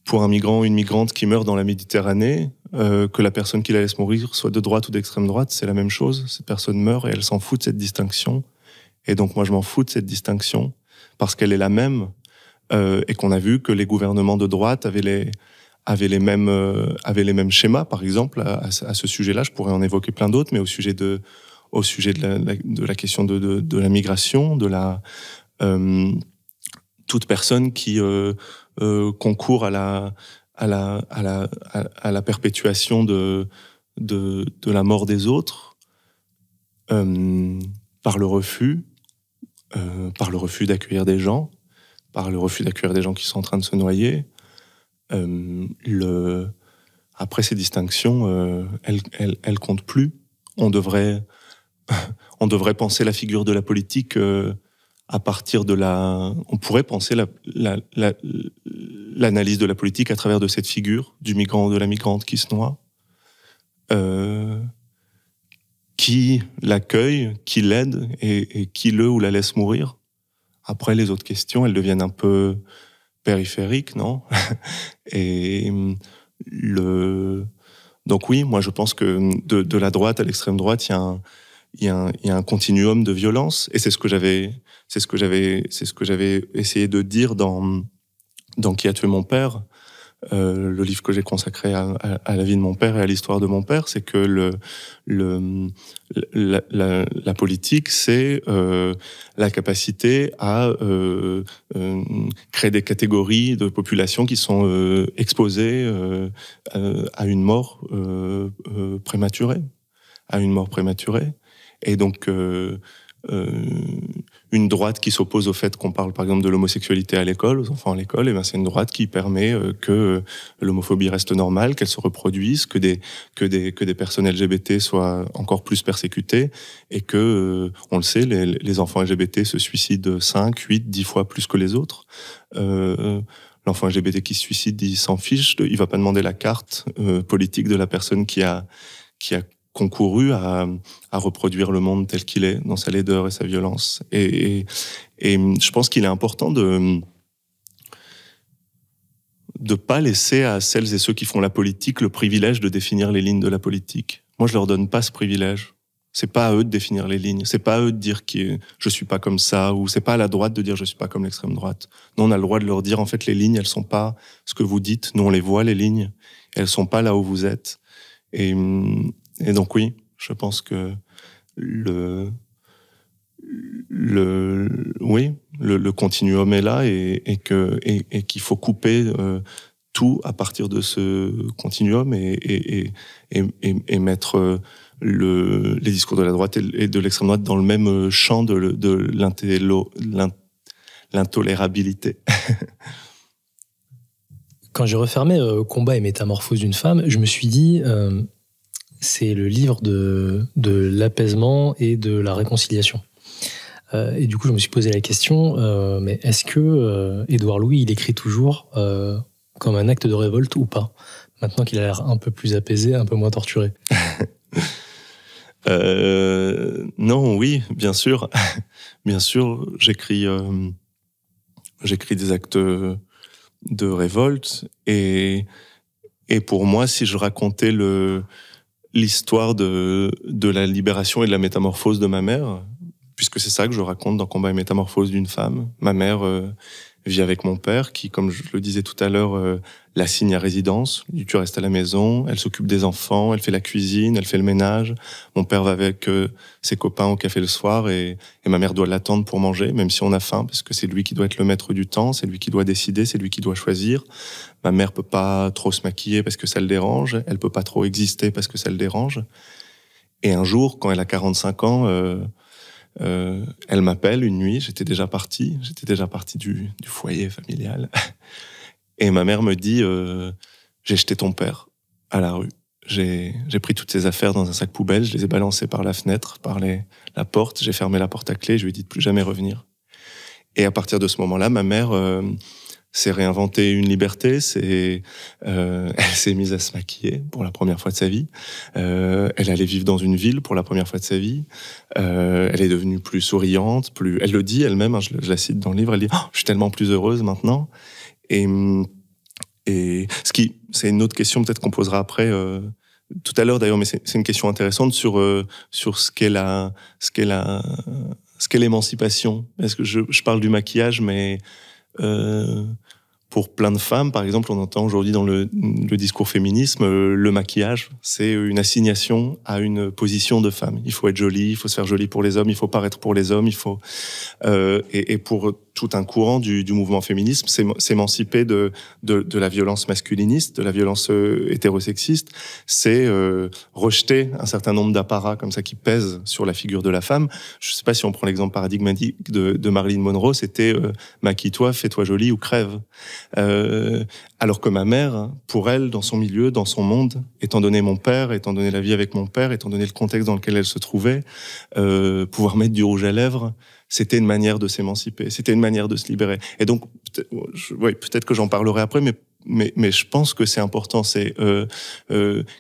Pour un migrant ou une migrante qui meurt dans la Méditerranée, que la personne qui la laisse mourir soit de droite ou d'extrême droite, c'est la même chose. Cette personne meurt et elle s'en fout de cette distinction. Et donc moi je m'en fous de cette distinction parce qu'elle est la même et qu'on a vu que les gouvernements de droite avaient les mêmes schémas. Par exemple, à ce sujet-là, je pourrais en évoquer plein d'autres, mais au sujet de la question de la migration, toute personne qui concourt à la perpétuation de la mort des autres par le refus d'accueillir des gens, par le refus d'accueillir des gens qui sont en train de se noyer. Après, ces distinctions, elles comptent plus. On devrait penser la figure de la politique à partir de on pourrait penser l'analyse de la politique à travers de cette figure du migrant ou de la migrante qui se noie, qui l'accueille, qui l'aide et qui le ou la laisse mourir. Après, les autres questions, elles deviennent un peu périphériques, non? Et donc oui, moi je pense que de la droite à l'extrême droite, il y a un continuum de violence, et c'est ce que j'avais essayé de dire dans Qui a tué mon père, le livre que j'ai consacré à la vie de mon père et à l'histoire de mon père. C'est que la politique, c'est la capacité à créer des catégories de population qui sont exposées à une mort prématurée, Et donc, une droite qui s'oppose au fait qu'on parle par exemple de l'homosexualité à l'école, aux enfants à l'école, et ben c'est une droite qui permet que l'homophobie reste normale, qu'elle se reproduise, que des personnes LGBT soient encore plus persécutées, et que, on le sait, les enfants LGBT se suicident 5, 8, 10 fois plus que les autres. L'enfant LGBT qui se suicide, il s'en fiche, il va pas demander la carte politique de la personne qui a concouru à reproduire le monde tel qu'il est, dans sa laideur et sa violence. Et je pense qu'il est important de pas laisser à celles et ceux qui font la politique le privilège de définir les lignes de la politique. Moi, je leur donne pas ce privilège. C'est pas à eux de définir les lignes. C'est pas à eux de dire que je suis pas comme ça, ou c'est pas à la droite de dire je suis pas comme l'extrême droite. Nous, on a le droit de leur dire, en fait, les lignes, elles sont pas ce que vous dites. Nous, on les voit, les lignes. Elles sont pas là où vous êtes. Et donc oui, je pense que le continuum est là et qu'il faut couper tout à partir de ce continuum et mettre les discours de la droite et de l'extrême droite dans le même champ de l'intolérabilité. Quand j'ai refermé Combat et métamorphose d'une femme, je me suis dit... c'est le livre de l'apaisement et de la réconciliation. Et du coup, je me suis posé la question, mais est-ce que Édouard Louis, il écrit toujours comme un acte de révolte ou pas, maintenant qu'il a l'air un peu plus apaisé, un peu moins torturé? Non, oui, bien sûr. Bien sûr, j'écris des actes de révolte, et pour moi, si je racontais l'histoire de la libération et de la métamorphose de ma mère, puisque c'est ça que je raconte dans Combat et métamorphose d'une femme. Ma mère vit avec mon père, qui, comme je le disais tout à l'heure, l'assigne à résidence. Tu restes à la maison, elle s'occupe des enfants, elle fait la cuisine, elle fait le ménage. Mon père va avec ses copains au café le soir, et ma mère doit l'attendre pour manger, même si on a faim, parce que c'est lui qui doit être le maître du temps, c'est lui qui doit décider, c'est lui qui doit choisir. Ma mère peut pas trop se maquiller parce que ça le dérange, elle peut pas trop exister parce que ça le dérange. Et un jour, quand elle a 45 ans, elle m'appelle une nuit, j'étais déjà parti du foyer familial. Et ma mère me dit, j'ai jeté ton père à la rue. j'ai pris toutes ces affaires dans un sac poubelle, je les ai balancées par la fenêtre, par la porte, j'ai fermé la porte à clé, je lui ai dit de plus jamais revenir. Et à partir de ce moment-là, ma mère s'est réinventée une liberté, elle s'est mise à se maquiller pour la première fois de sa vie, elle allait vivre dans une ville pour la première fois de sa vie, elle est devenue plus souriante, elle le dit elle-même, hein, je la cite dans le livre, elle dit « je suis tellement plus heureuse maintenant ». Et c'est une autre question peut-être qu'on posera après tout à l'heure d'ailleurs, mais c'est une question intéressante sur ce qu'est l'émancipation. Est-ce que je parle du maquillage, mais pour plein de femmes, par exemple, on entend aujourd'hui dans le discours féminisme, le maquillage, c'est une assignation à une position de femme. Il faut être jolie, il faut se faire jolie pour les hommes, il faut paraître pour les hommes, il faut et pour tout un courant du mouvement féminisme, s'émanciper de la violence masculiniste, de la violence hétérosexiste, c'est rejeter un certain nombre d'apparats comme ça qui pèsent sur la figure de la femme. Je ne sais pas si on prend l'exemple paradigmatique de Marilyn Monroe, c'était maquille-toi, fais-toi jolie ou crève. Alors que ma mère, pour elle, dans son milieu, dans son monde, étant donné mon père, étant donné la vie avec mon père, étant donné le contexte dans lequel elle se trouvait, pouvoir mettre du rouge à lèvres, c'était une manière de s'émanciper, c'était une manière de se libérer. Et donc, peut-être que j'en parlerai après, mais je pense que c'est important. C'est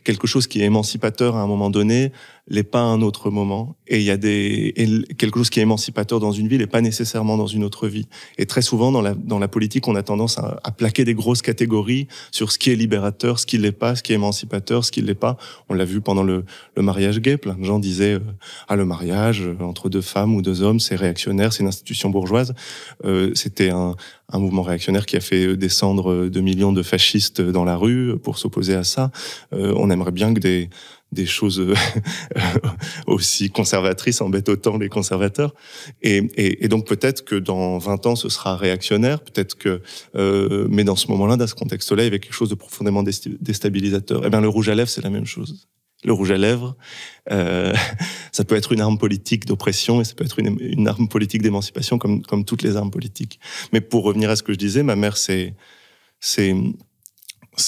quelque chose qui est émancipateur à un moment donné, l'est pas à un autre moment. Et il y a quelque chose qui est émancipateur dans une vie, n'est pas nécessairement dans une autre vie. Et très souvent dans la politique, on a tendance à plaquer des grosses catégories sur ce qui est libérateur, ce qui l'est pas, ce qui est émancipateur, ce qui l'est pas. On l'a vu pendant le mariage gay. Plein de gens disaient le mariage entre deux femmes ou deux hommes, c'est réactionnaire, c'est une institution bourgeoise. C'était un mouvement réactionnaire qui a fait descendre 2 millions de fascistes dans la rue pour s'opposer à ça. On aimerait bien que des choses aussi conservatrices embêtent autant les conservateurs. Et donc peut-être que dans 20 ans, ce sera réactionnaire, peut-être que... mais dans ce moment-là, dans ce contexte-là, il y avait quelque chose de profondément déstabilisateur. Eh bien, le rouge à lèvres, c'est la même chose. Le rouge à lèvres, ça peut être une arme politique d'oppression et ça peut être une arme politique d'émancipation comme toutes les armes politiques. Mais pour revenir à ce que je disais, ma mère s'est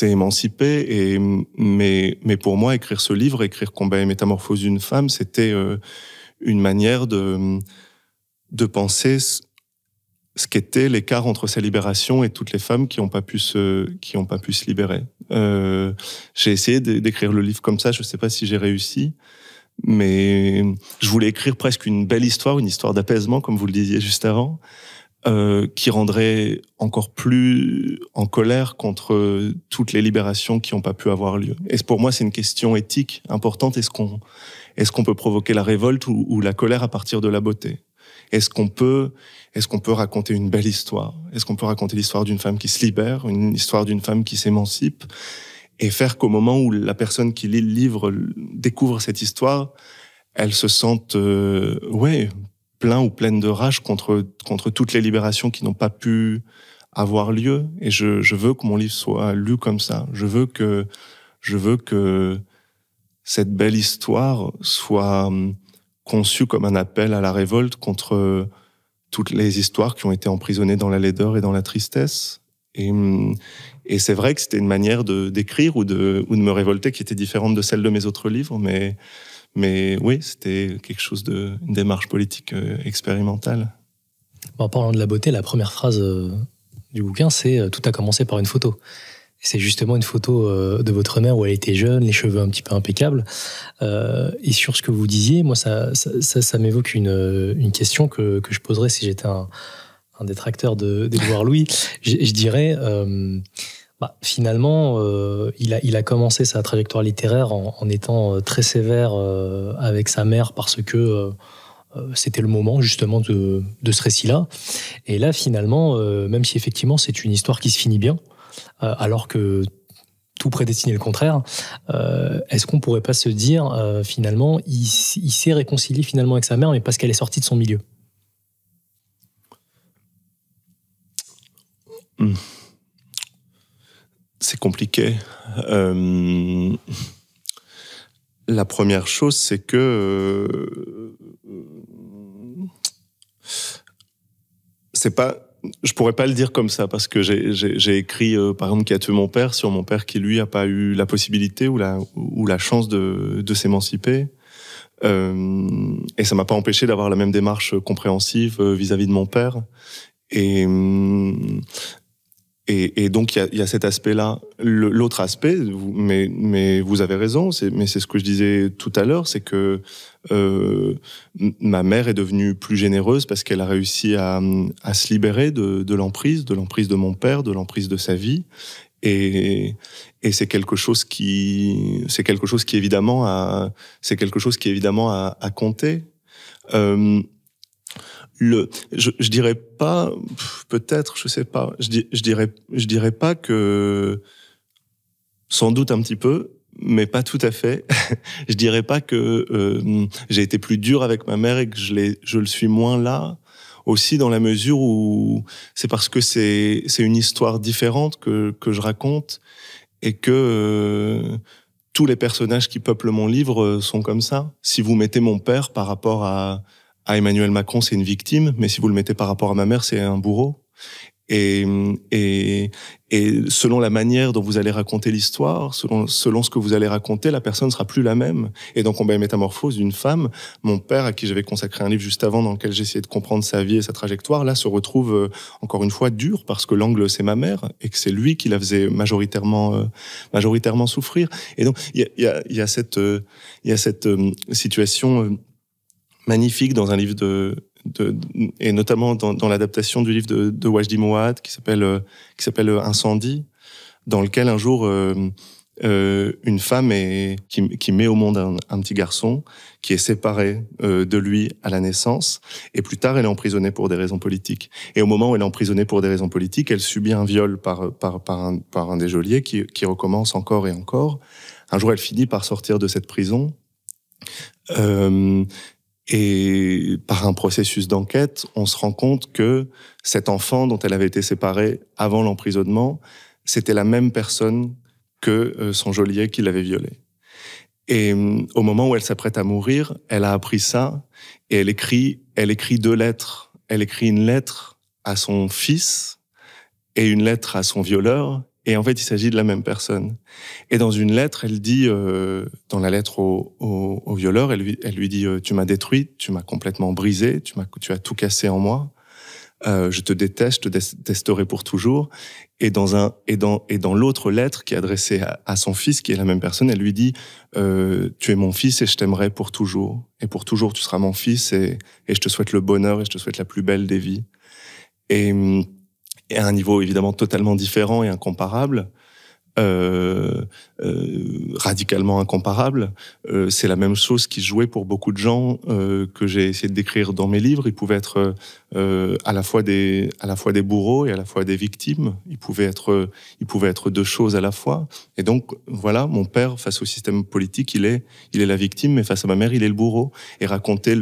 émancipée, mais pour moi, écrire ce livre, écrire Combat et métamorphose d'une femme, c'était une manière de penser ce qu'était l'écart entre sa libération et toutes les femmes qui n'ont pas pu se libérer. J'ai essayé d'écrire le livre comme ça, je ne sais pas si j'ai réussi, mais je voulais écrire presque une belle histoire, une histoire d'apaisement, comme vous le disiez juste avant, qui rendrait encore plus en colère contre toutes les libérations qui n'ont pas pu avoir lieu. Et pour moi, c'est une question éthique importante. Est-ce qu'on peut provoquer la révolte ou la colère à partir de la beauté ? Est-ce qu'on peut raconter une belle histoire ? Est-ce qu'on peut raconter l'histoire d'une femme qui se libère, une histoire d'une femme qui s'émancipe, et faire qu'au moment où la personne qui lit le livre découvre cette histoire, elle se sente plein ou pleine de rage contre toutes les libérations qui n'ont pas pu avoir lieu. Et je veux que mon livre soit lu comme ça. Je veux que cette belle histoire soit conçue comme un appel à la révolte contre toutes les histoires qui ont été emprisonnées dans la laideur et dans la tristesse. Et c'est vrai que c'était une manière d'écrire ou de me révolter qui était différente de celle de mes autres livres, mais oui, c'était quelque chose une démarche politique expérimentale. En parlant de la beauté, la première phrase du bouquin, c'est « Tout a commencé par une photo ». C'est justement une photo de votre mère où elle était jeune, les cheveux un petit peu impeccables. Et sur ce que vous disiez, moi, ça m'évoque une question que je poserais si j'étais un détracteur d'Édouard Louis. Je dirais... finalement, il a commencé sa trajectoire littéraire en étant très sévère avec sa mère parce que c'était le moment justement de ce récit-là. Et là, finalement, même si effectivement c'est une histoire qui se finit bien, alors que tout prédestinait le contraire, est-ce qu'on pourrait pas se dire finalement, il s'est réconcilié finalement avec sa mère, mais parce qu'elle est sortie de son milieu? C'est compliqué. La première chose, c'est que c'est pas je pourrais pas le dire comme ça parce que j'ai écrit par exemple Qui a tué mon père sur mon père qui lui a pas eu la possibilité ou la chance de s'émanciper. Et ça m'a pas empêché d'avoir la même démarche compréhensive vis-à-vis de mon père. Et donc il y a cet aspect-là. L'autre aspect, mais vous avez raison, mais c'est ce que je disais tout à l'heure, c'est que ma mère est devenue plus généreuse parce qu'elle a réussi à se libérer de l'emprise de mon père, de l'emprise de sa vie. Et c'est quelque chose qui évidemment a compté. Je dirais pas, peut-être, je sais pas. Je dirais pas que, sans doute un petit peu, mais pas tout à fait. Je dirais pas que j'ai été plus dur avec ma mère et que je le suis moins là. Aussi dans la mesure où c'est parce que c'est une histoire différente que je raconte et que tous les personnages qui peuplent mon livre sont comme ça. Si vous mettez mon père par rapport à Emmanuel Macron, c'est une victime, mais si vous le mettez par rapport à ma mère, c'est un bourreau. Et selon la manière dont vous allez raconter l'histoire, selon ce que vous allez raconter, la personne sera plus la même. Et dans Combat et métamorphose d'une femme, mon père, à qui j'avais consacré un livre juste avant dans lequel j'essayais de comprendre sa vie et sa trajectoire, là se retrouve encore une fois dur parce que l'angle c'est ma mère et que c'est lui qui la faisait majoritairement souffrir. Et donc il y a cette situation magnifique dans un livre et notamment dans l'adaptation du livre de Wajdi Mouawad qui s'appelle Incendie, dans lequel un jour une femme qui met au monde un petit garçon qui est séparé de lui à la naissance, et plus tard elle est emprisonnée pour des raisons politiques. Et au moment où elle est emprisonnée pour des raisons politiques, elle subit un viol par un des geôliers qui recommence encore et encore. Un jour elle finit par sortir de cette prison. Et par un processus d'enquête, on se rend compte que cet enfant dont elle avait été séparée avant l'emprisonnement, c'était la même personne que son geôlier qui l'avait violée. Et au moment où elle s'apprête à mourir, elle a appris ça et elle écrit 2 lettres. Elle écrit une lettre à son fils et une lettre à son violeur. Et en fait, il s'agit de la même personne. Et dans une lettre, elle dit, dans la lettre au violeur, elle lui dit « Tu m'as détruit, tu m'as complètement brisé, tu as tout cassé en moi. Je te déteste, je te détesterai pour toujours. » Et dans l'autre lettre qui est adressée à son fils, qui est la même personne, elle lui dit « Tu es mon fils et je t'aimerai pour toujours. Et pour toujours, tu seras mon fils et je te souhaite le bonheur et je te souhaite la plus belle des vies. » Et à un niveau évidemment totalement différent et incomparable, radicalement incomparable, c'est la même chose qui se jouait pour beaucoup de gens que j'ai essayé de décrire dans mes livres. Ils pouvaient être à la fois des bourreaux et à la fois des victimes. Ils pouvaient être 2 choses à la fois. Et donc voilà, mon père face au système politique, il est la victime, mais face à ma mère, il est le bourreau. Et raconter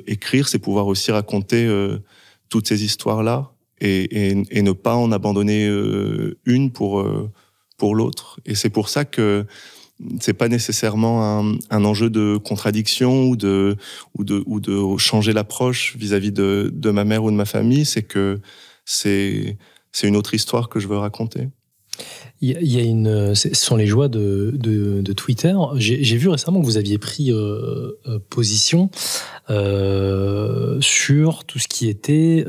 écrire, c'est pouvoir aussi raconter toutes ces histoires-là. Et ne pas en abandonner une pour l'autre. Et c'est pour ça que c'est pas nécessairement un enjeu de contradiction ou de changer l'approche vis-à-vis de ma mère ou de ma famille. C'est que c'est une autre histoire que je veux raconter. Ce sont les joies de Twitter. J'ai vu récemment que vous aviez pris position sur tout ce qui était...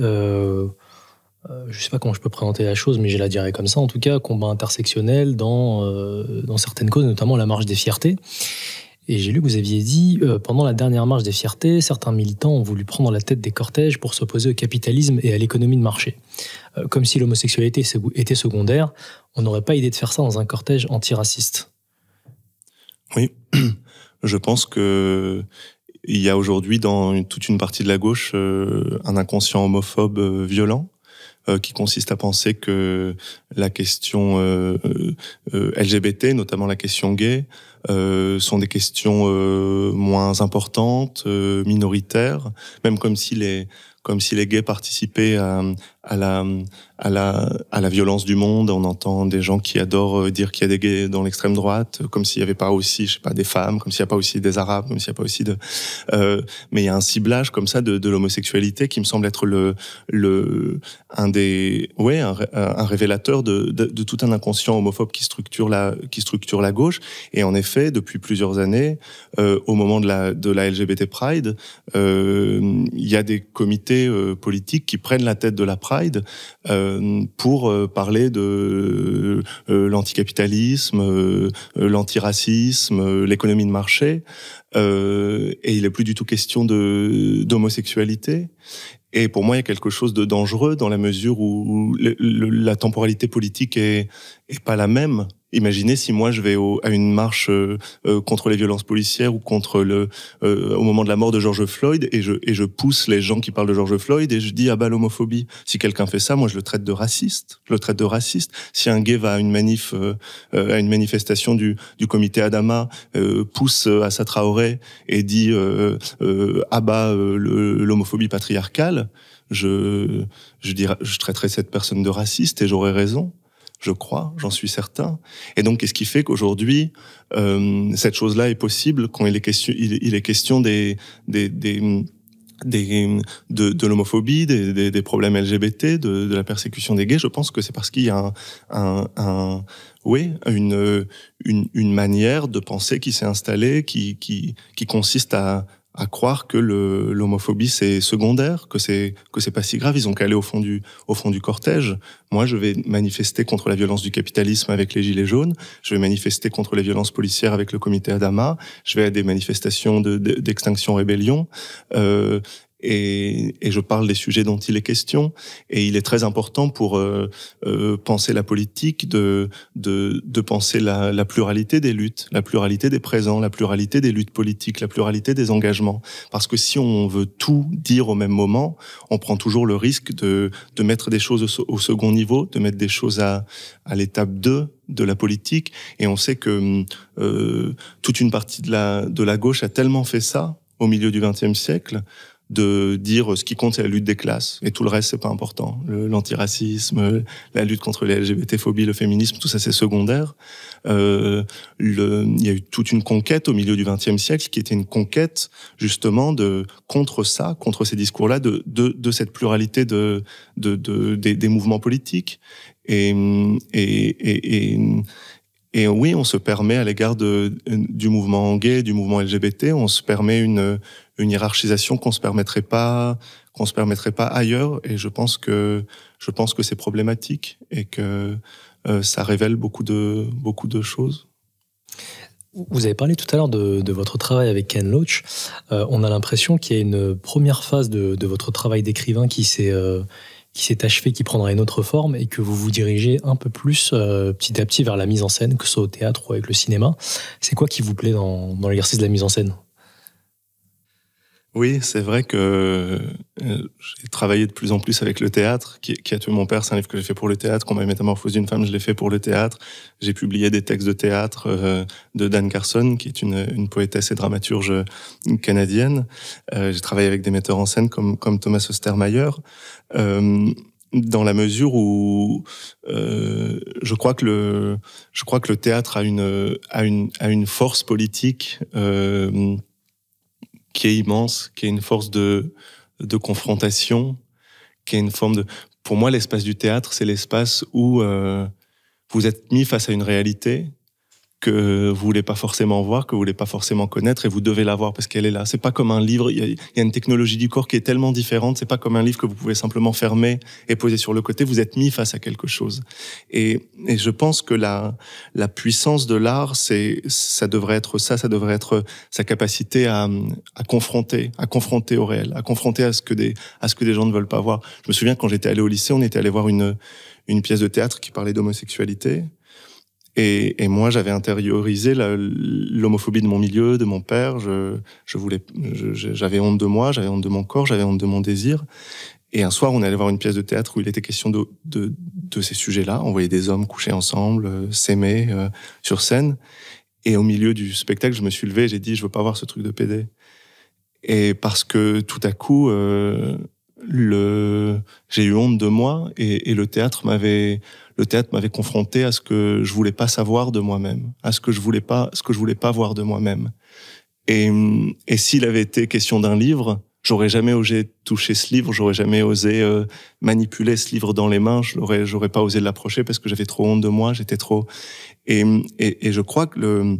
je sais pas comment je peux présenter la chose, mais je la dirais comme ça, en tout cas, combat intersectionnel dans certaines causes, notamment la marche des fiertés. Et j'ai lu que vous aviez dit, pendant la dernière marche des fiertés, certains militants ont voulu prendre la tête des cortèges pour s'opposer au capitalisme et à l'économie de marché. Comme si l'homosexualité était secondaire, on n'aurait pas idée de faire ça dans un cortège antiraciste. Oui, je pense que il y a aujourd'hui dans toute une partie de la gauche un inconscient homophobe violent, qui consiste à penser que la question LGBT, notamment la question gay, sont des questions moins importantes, minoritaires, même comme si les gays participaient à la violence du monde. On entend des gens qui adorent dire qu'il y a des gays dans l'extrême droite, comme s'il n'y avait pas aussi, je sais pas, des femmes, comme s'il n'y a pas aussi des arabes, comme s'il n'y a pas aussi mais il y a un ciblage comme ça de l'homosexualité qui me semble être un révélateur de tout un inconscient homophobe qui structure la gauche. Et en effet, depuis plusieurs années, au moment de la LGBT Pride, il y a des comités politiques qui prennent la tête de la Pride pour parler de l'anticapitalisme, l'antiracisme, l'économie de marché. Et il n'est plus du tout question d'homosexualité. Et pour moi, il y a quelque chose de dangereux dans la mesure où la temporalité politique est pas la même. Imaginez si moi je vais à une marche contre les violences policières ou contre au moment de la mort de George Floyd et je pousse les gens qui parlent de George Floyd et je dis ah bah l'homophobie. Si quelqu'un fait ça, moi je le traite de raciste. Si un gay va à une manifestation du comité Adama, pousse Assa Traoré et dit abat l'homophobie patriarcale, je traiterai cette personne de raciste et j'aurai raison. Je crois, j'en suis certain. Et donc, qu'est-ce qui fait qu'aujourd'hui, cette chose-là est possible quand il est question de l'homophobie, des problèmes LGBT, de la persécution des gays? Je pense que c'est parce qu'il y a une manière de penser qui s'est installée, qui consiste à croire que l'homophobie c'est secondaire, que c'est pas si grave. Ils ont qu'à aller au fond du cortège. Moi, je vais manifester contre la violence du capitalisme avec les Gilets jaunes. Je vais manifester contre les violences policières avec le comité Adama. Je vais à des manifestations d'Extinction Rébellion. Et je parle des sujets dont il est question. Et il est très important pour penser la politique de penser la pluralité des luttes, la pluralité des présents, la pluralité des luttes politiques, la pluralité des engagements. Parce que si on veut tout dire au même moment, on prend toujours le risque de mettre des choses au second niveau, de mettre des choses à l'étape 2 de la politique. Et on sait que toute une partie de la gauche a tellement fait ça au milieu du XXe siècle, de dire ce qui compte c'est la lutte des classes et tout le reste c'est pas important, l'antiracisme, la lutte contre les LGBT-phobies, le féminisme, tout ça c'est secondaire. Il y a eu toute une conquête au milieu du XXe siècle qui était une conquête justement contre ces discours-là, de cette pluralité des mouvements politiques et oui, on se permet à l'égard du mouvement gay, du mouvement LGBT, on se permet une hiérarchisation qu'on se permettrait pas ailleurs. Et je pense que c'est problématique et que ça révèle beaucoup de choses. Vous avez parlé tout à l'heure de votre travail avec Ken Loach. On a l'impression qu'il y a une première phase de votre travail d'écrivain qui s'est achevé, qui prendra une autre forme et que vous vous dirigez un peu plus petit à petit vers la mise en scène, que ce soit au théâtre ou avec le cinéma. C'est quoi qui vous plaît dans l'exercice de la mise en scène ? Oui, c'est vrai que j'ai travaillé de plus en plus avec le théâtre, qui a tué mon père, c'est un livre que j'ai fait pour le théâtre. Combat et métamorphose d'une femme, je l'ai fait pour le théâtre. J'ai publié des textes de théâtre de Dan Carson, qui est une poétesse et dramaturge canadienne. J'ai travaillé avec des metteurs en scène comme Thomas Ostermayer. Dans la mesure où je crois que le théâtre a une force politique qui est immense, qui est une force de confrontation, qui est une forme de... Pour moi, l'espace du théâtre, c'est l'espace où vous êtes mis face à une réalité que vous voulez pas forcément voir, que vous voulez pas forcément connaître, et vous devez la voir parce qu'elle est là. C'est pas comme un livre, il y a une technologie du corps qui est tellement différente, c'est pas comme un livre que vous pouvez simplement fermer et poser sur le côté, vous êtes mis face à quelque chose. Et je pense que la puissance de l'art, ça devrait être sa capacité à confronter au réel, à confronter à ce que des gens ne veulent pas voir. Je me souviens quand j'étais allé au lycée, on était allé voir une pièce de théâtre qui parlait d'homosexualité. Et moi, j'avais intériorisé l'homophobie de mon milieu, de mon père. J'avais honte de moi, j'avais honte de mon corps, j'avais honte de mon désir. Et un soir, on est allé voir une pièce de théâtre où il était question de ces sujets-là. On voyait des hommes coucher ensemble, s'aimer sur scène. Et au milieu du spectacle, je me suis levé, j'ai dit, je veux pas voir ce truc de PD. Et parce que tout à coup, j'ai eu honte de moi et le théâtre m'avait confronté à ce que je voulais pas savoir de moi-même, à ce que je voulais pas voir de moi-même. Et s'il avait été question d'un livre, j'aurais jamais osé toucher ce livre, j'aurais jamais osé manipuler ce livre dans les mains, j'aurais pas osé l'approcher parce que j'avais trop honte de moi, j'étais trop. Et je crois que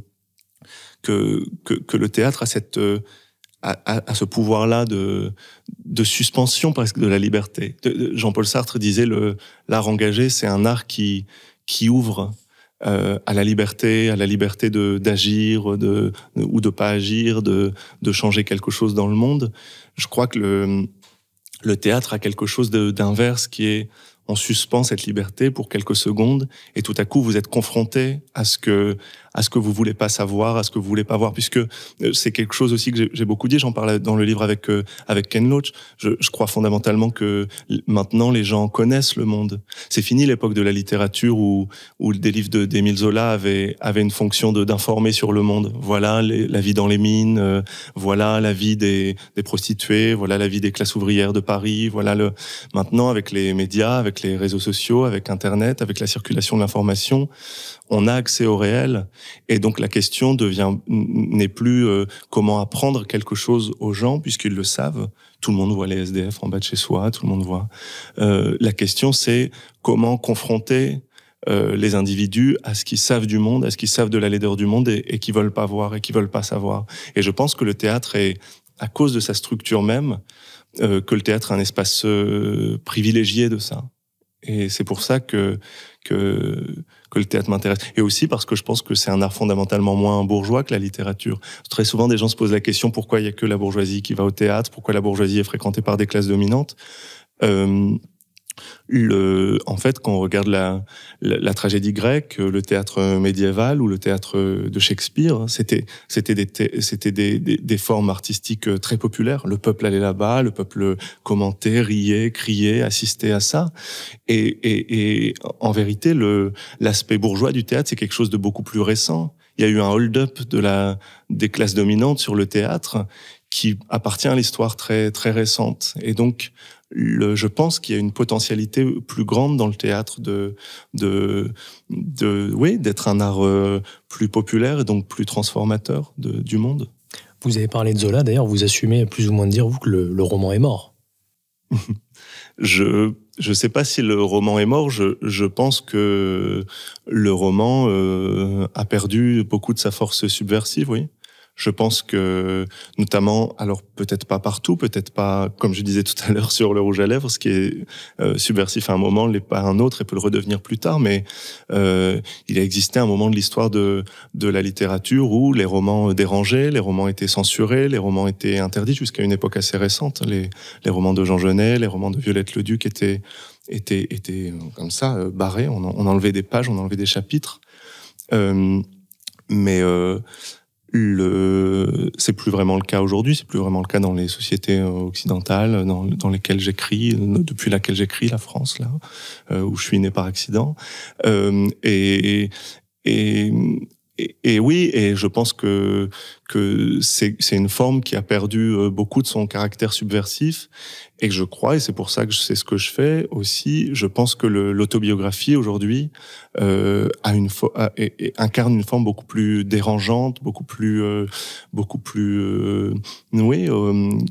le théâtre a ce pouvoir-là de suspension presque de la liberté. Jean-Paul Sartre disait l'art engagé, c'est un art qui ouvre à la liberté d'agir, ou de pas agir, de changer quelque chose dans le monde. Je crois que le théâtre a quelque chose d'inverse qui est on suspend cette liberté pour quelques secondes et tout à coup vous êtes confronté à ce que vous voulez pas savoir, à ce que vous voulez pas voir, puisque c'est quelque chose aussi que j'ai beaucoup dit, j'en parle dans le livre avec Ken Loach. Je crois fondamentalement que maintenant les gens connaissent le monde. C'est fini l'époque de la littérature où des livres d'Émile Zola avaient une fonction d'informer sur le monde. Voilà la vie dans les mines, voilà la vie des prostituées, voilà la vie des classes ouvrières de Paris, voilà maintenant avec les médias, avec les réseaux sociaux, avec Internet, avec la circulation de l'information, on a accès au réel. Et donc la question n'est plus comment apprendre quelque chose aux gens, puisqu'ils le savent. Tout le monde voit les SDF en bas de chez soi, tout le monde voit. La question, c'est comment confronter les individus à ce qu'ils savent du monde, à ce qu'ils savent de la laideur du monde et qui veulent pas voir et qui veulent pas savoir. Et je pense que le théâtre est, à cause de sa structure même, que le théâtre est un espace privilégié de ça. Et c'est pour ça que le théâtre m'intéresse. Et aussi parce que je pense que c'est un art fondamentalement moins bourgeois que la littérature. Très souvent, des gens se posent la question pourquoi il y a que la bourgeoisie qui va au théâtre, pourquoi la bourgeoisie est fréquentée par des classes dominantes. En fait, quand on regarde la tragédie grecque, le théâtre médiéval ou le théâtre de Shakespeare, c'était des formes artistiques très populaires. Le peuple allait là-bas, le peuple commentait, riait, criait, assistait à ça. Et en vérité, l'aspect bourgeois du théâtre, c'est quelque chose de beaucoup plus récent. Il y a eu un hold-up des classes dominantes sur le théâtre qui appartient à l'histoire très, très récente. Et donc, je pense qu'il y a une potentialité plus grande dans le théâtre d'être un art plus populaire et donc plus transformateur du monde. Vous avez parlé de Zola, d'ailleurs, vous assumez plus ou moins de dire, vous, que le roman est mort. Je sais pas si le roman est mort, je pense que le roman a perdu beaucoup de sa force subversive, oui. Je pense que, notamment, alors peut-être pas partout, peut-être pas, comme je disais tout à l'heure sur le rouge à lèvres, ce qui est subversif à un moment l'est pas à un autre et peut le redevenir plus tard, mais il a existé un moment de l'histoire de la littérature où les romans dérangeaient, les romans étaient censurés, les romans étaient interdits jusqu'à une époque assez récente. Les romans de Jean Genet, les romans de Violette Leduc étaient comme ça, barrés, on enlevait des pages, on enlevait des chapitres. C'est plus vraiment le cas aujourd'hui, c'est plus vraiment le cas dans les sociétés occidentales dans lesquelles j'écris, depuis laquelle j'écris, la France, là, où je suis né par accident. Et oui, et je pense que c'est une forme qui a perdu beaucoup de son caractère subversif, et que je crois, et c'est pour ça que c'est ce que je fais aussi, je pense que l'autobiographie aujourd'hui incarne une forme beaucoup plus dérangeante, beaucoup plus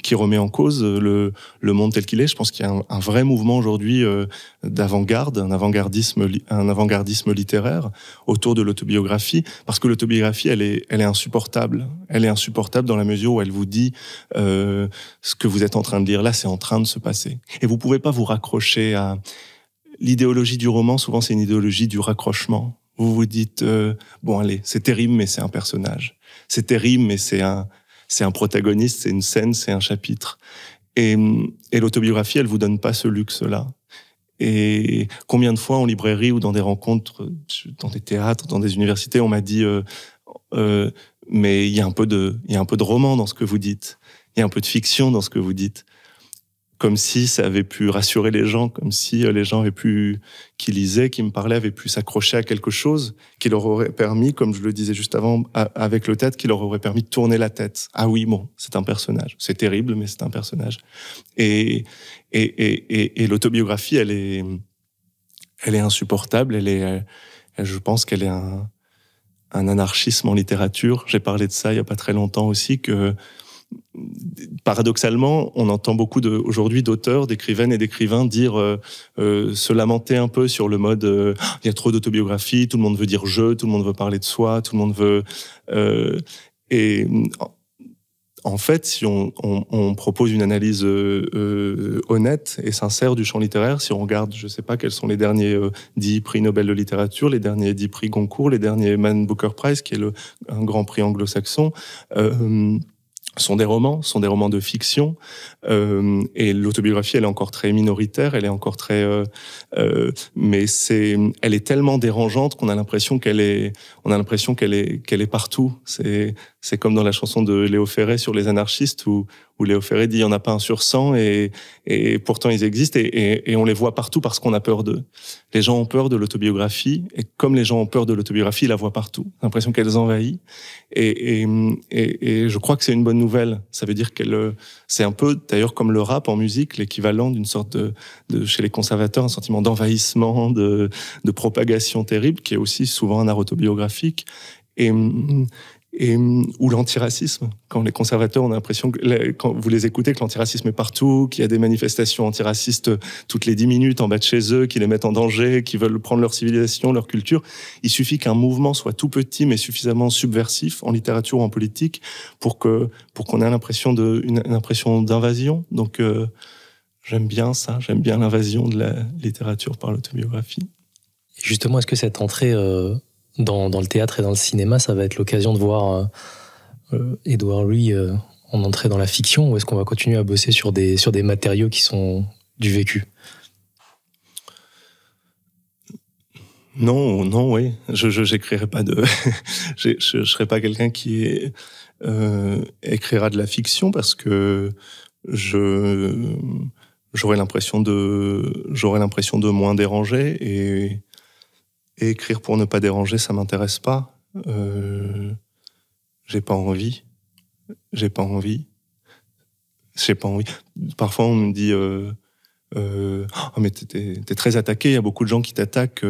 qui remet en cause le monde tel qu'il est. Je pense qu'il y a un vrai mouvement aujourd'hui d'avant-garde, un avant-gardisme littéraire autour de l'autobiographie, parce que l'autobiographie, elle est insupportable. Elle est insupportable dans la mesure où elle vous dit ce que vous êtes en train de lire là, c'est en train de se passer. Et vous pouvez pas vous raccrocher à l'idéologie du roman. Souvent, c'est une idéologie du raccrochement. Vous vous dites bon, allez, c'est terrible, mais c'est un personnage. C'est terrible, mais c'est un protagoniste, c'est une scène, c'est un chapitre. Et l'autobiographie, elle vous donne pas ce luxe-là. Et combien de fois en librairie ou dans des rencontres, dans des théâtres, dans des universités, on m'a dit mais il y a un peu de roman dans ce que vous dites. Il y a un peu de fiction dans ce que vous dites. comme si ça avait pu rassurer les gens, comme si les gens qui lisaient, qui me parlaient, avaient pu s'accrocher à quelque chose qui leur aurait permis, comme je le disais juste avant, avec le théâtre, qui leur aurait permis de tourner la tête. Ah oui, bon, c'est un personnage. C'est terrible, mais c'est un personnage. Et l'autobiographie, elle est insupportable. Je pense qu'elle est un anarchisme en littérature. J'ai parlé de ça il y a pas très longtemps aussi, que paradoxalement, on entend beaucoup aujourd'hui d'auteurs, d'écrivaines et d'écrivains dire se lamenter un peu sur le mode il y a trop d'autobiographie, tout le monde veut dire je, tout le monde veut parler de soi, tout le monde veut et en fait, si on propose une analyse honnête et sincère du champ littéraire, si on regarde, je sais pas quels sont les derniers 10 prix Nobel de littérature, les derniers 10 prix Goncourt, les derniers Man Booker Prize, qui est un grand prix anglo-saxon, sont des romans de fiction, et l'autobiographie, elle est encore très minoritaire, elle est encore très, mais elle est tellement dérangeante qu'on a l'impression qu'elle est partout. C'est comme dans la chanson de Léo Ferré sur les anarchistes où Léo Ferré dit il y en a pas un sur 100 et pourtant ils existent et on les voit partout parce qu'on a peur d'eux. Les gens ont peur de l'autobiographie et comme les gens ont peur de l'autobiographie, ils la voient partout. L'impression qu'elle envahit et je crois que c'est une bonne nouvelle. Ça veut dire c'est un peu d'ailleurs comme le rap en musique, l'équivalent d'une sorte de chez les conservateurs, un sentiment d'envahissement, de propagation terrible qui est aussi souvent un art autobiographique ou l'antiracisme. Quand les conservateurs ont l'impression quand vous les écoutez, que l'antiracisme est partout, qu'il y a des manifestations antiracistes toutes les 10 minutes en bas de chez eux, qui les mettent en danger, qui veulent prendre leur civilisation, leur culture. Il suffit qu'un mouvement soit tout petit mais suffisamment subversif en littérature ou en politique pour qu'on ait une impression d'invasion. Donc j'aime bien ça, j'aime bien l'invasion de la littérature par l'autobiographie. Justement, est-ce que cette entrée dans le théâtre et dans le cinéma, ça va être l'occasion de voir Édouard Louis en entrée dans la fiction, ou est-ce qu'on va continuer à bosser sur des matériaux qui sont du vécu? Non, oui. J'écrirai pas je serai pas quelqu'un qui écrira de la fiction parce que j'aurais l'impression de moins déranger et écrire pour ne pas déranger, ça m'intéresse pas. J'ai pas envie. Parfois, on me dit oh, mais t'es très attaqué, il y a beaucoup de gens qui t'attaquent.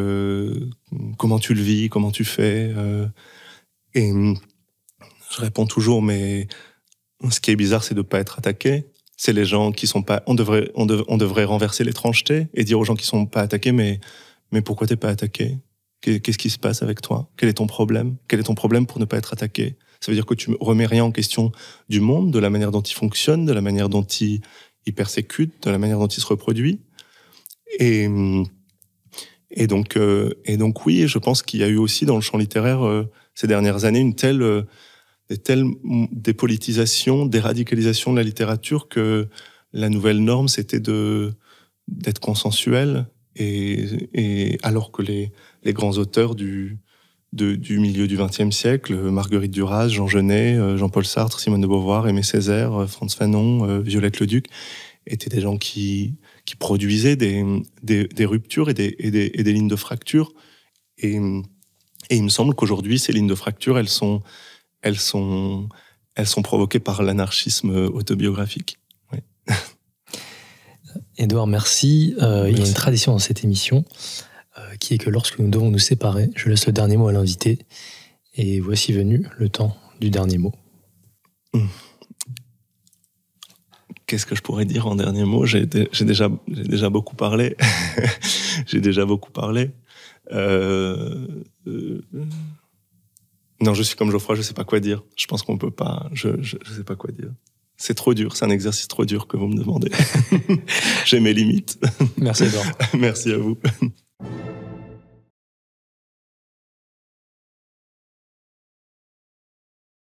Comment tu le vis? Comment tu fais? Et je réponds toujours, mais ce qui est bizarre, c'est de pas être attaqué. C'est les gens qui sont pas... On devrait renverser l'étrangeté et dire aux gens qui sont pas attaqués, mais pourquoi t'es pas attaqué? Qu'est-ce qui se passe avec toi? Quel est ton problème? Quel est ton problème pour ne pas être attaqué? Ça veut dire que tu remets rien en question du monde, de la manière dont il fonctionne, de la manière dont il persécute, de la manière dont il se reproduit. Et donc oui, je pense qu'il y a eu aussi dans le champ littéraire ces dernières années une telle dépolitisation, déradicalisation de la littérature que la nouvelle norme, c'était d'être consensuel. Et alors que les grands auteurs du milieu du XXe siècle, Marguerite Duras, Jean Genet, Jean-Paul Sartre, Simone de Beauvoir, Aimé Césaire, Frantz Fanon, Violette Leduc, étaient des gens qui produisaient des ruptures et des lignes de fracture. Et il me semble qu'aujourd'hui, ces lignes de fracture, elles sont provoquées par l'anarchisme autobiographique. Ouais. Édouard, merci. Il y a une tradition dans cette émission qui est que lorsque nous devons nous séparer, je laisse le dernier mot à l'invité. Et voici venu le temps du dernier mot. Qu'est-ce que je pourrais dire en dernier mot? J'ai déjà beaucoup parlé. Non, je suis comme Geoffroy, je sais pas quoi dire. Je pense qu'on peut pas. Je sais pas quoi dire. C'est trop dur, c'est un exercice trop dur que vous me demandez. J'ai mes limites. Merci Edouard. Merci à vous.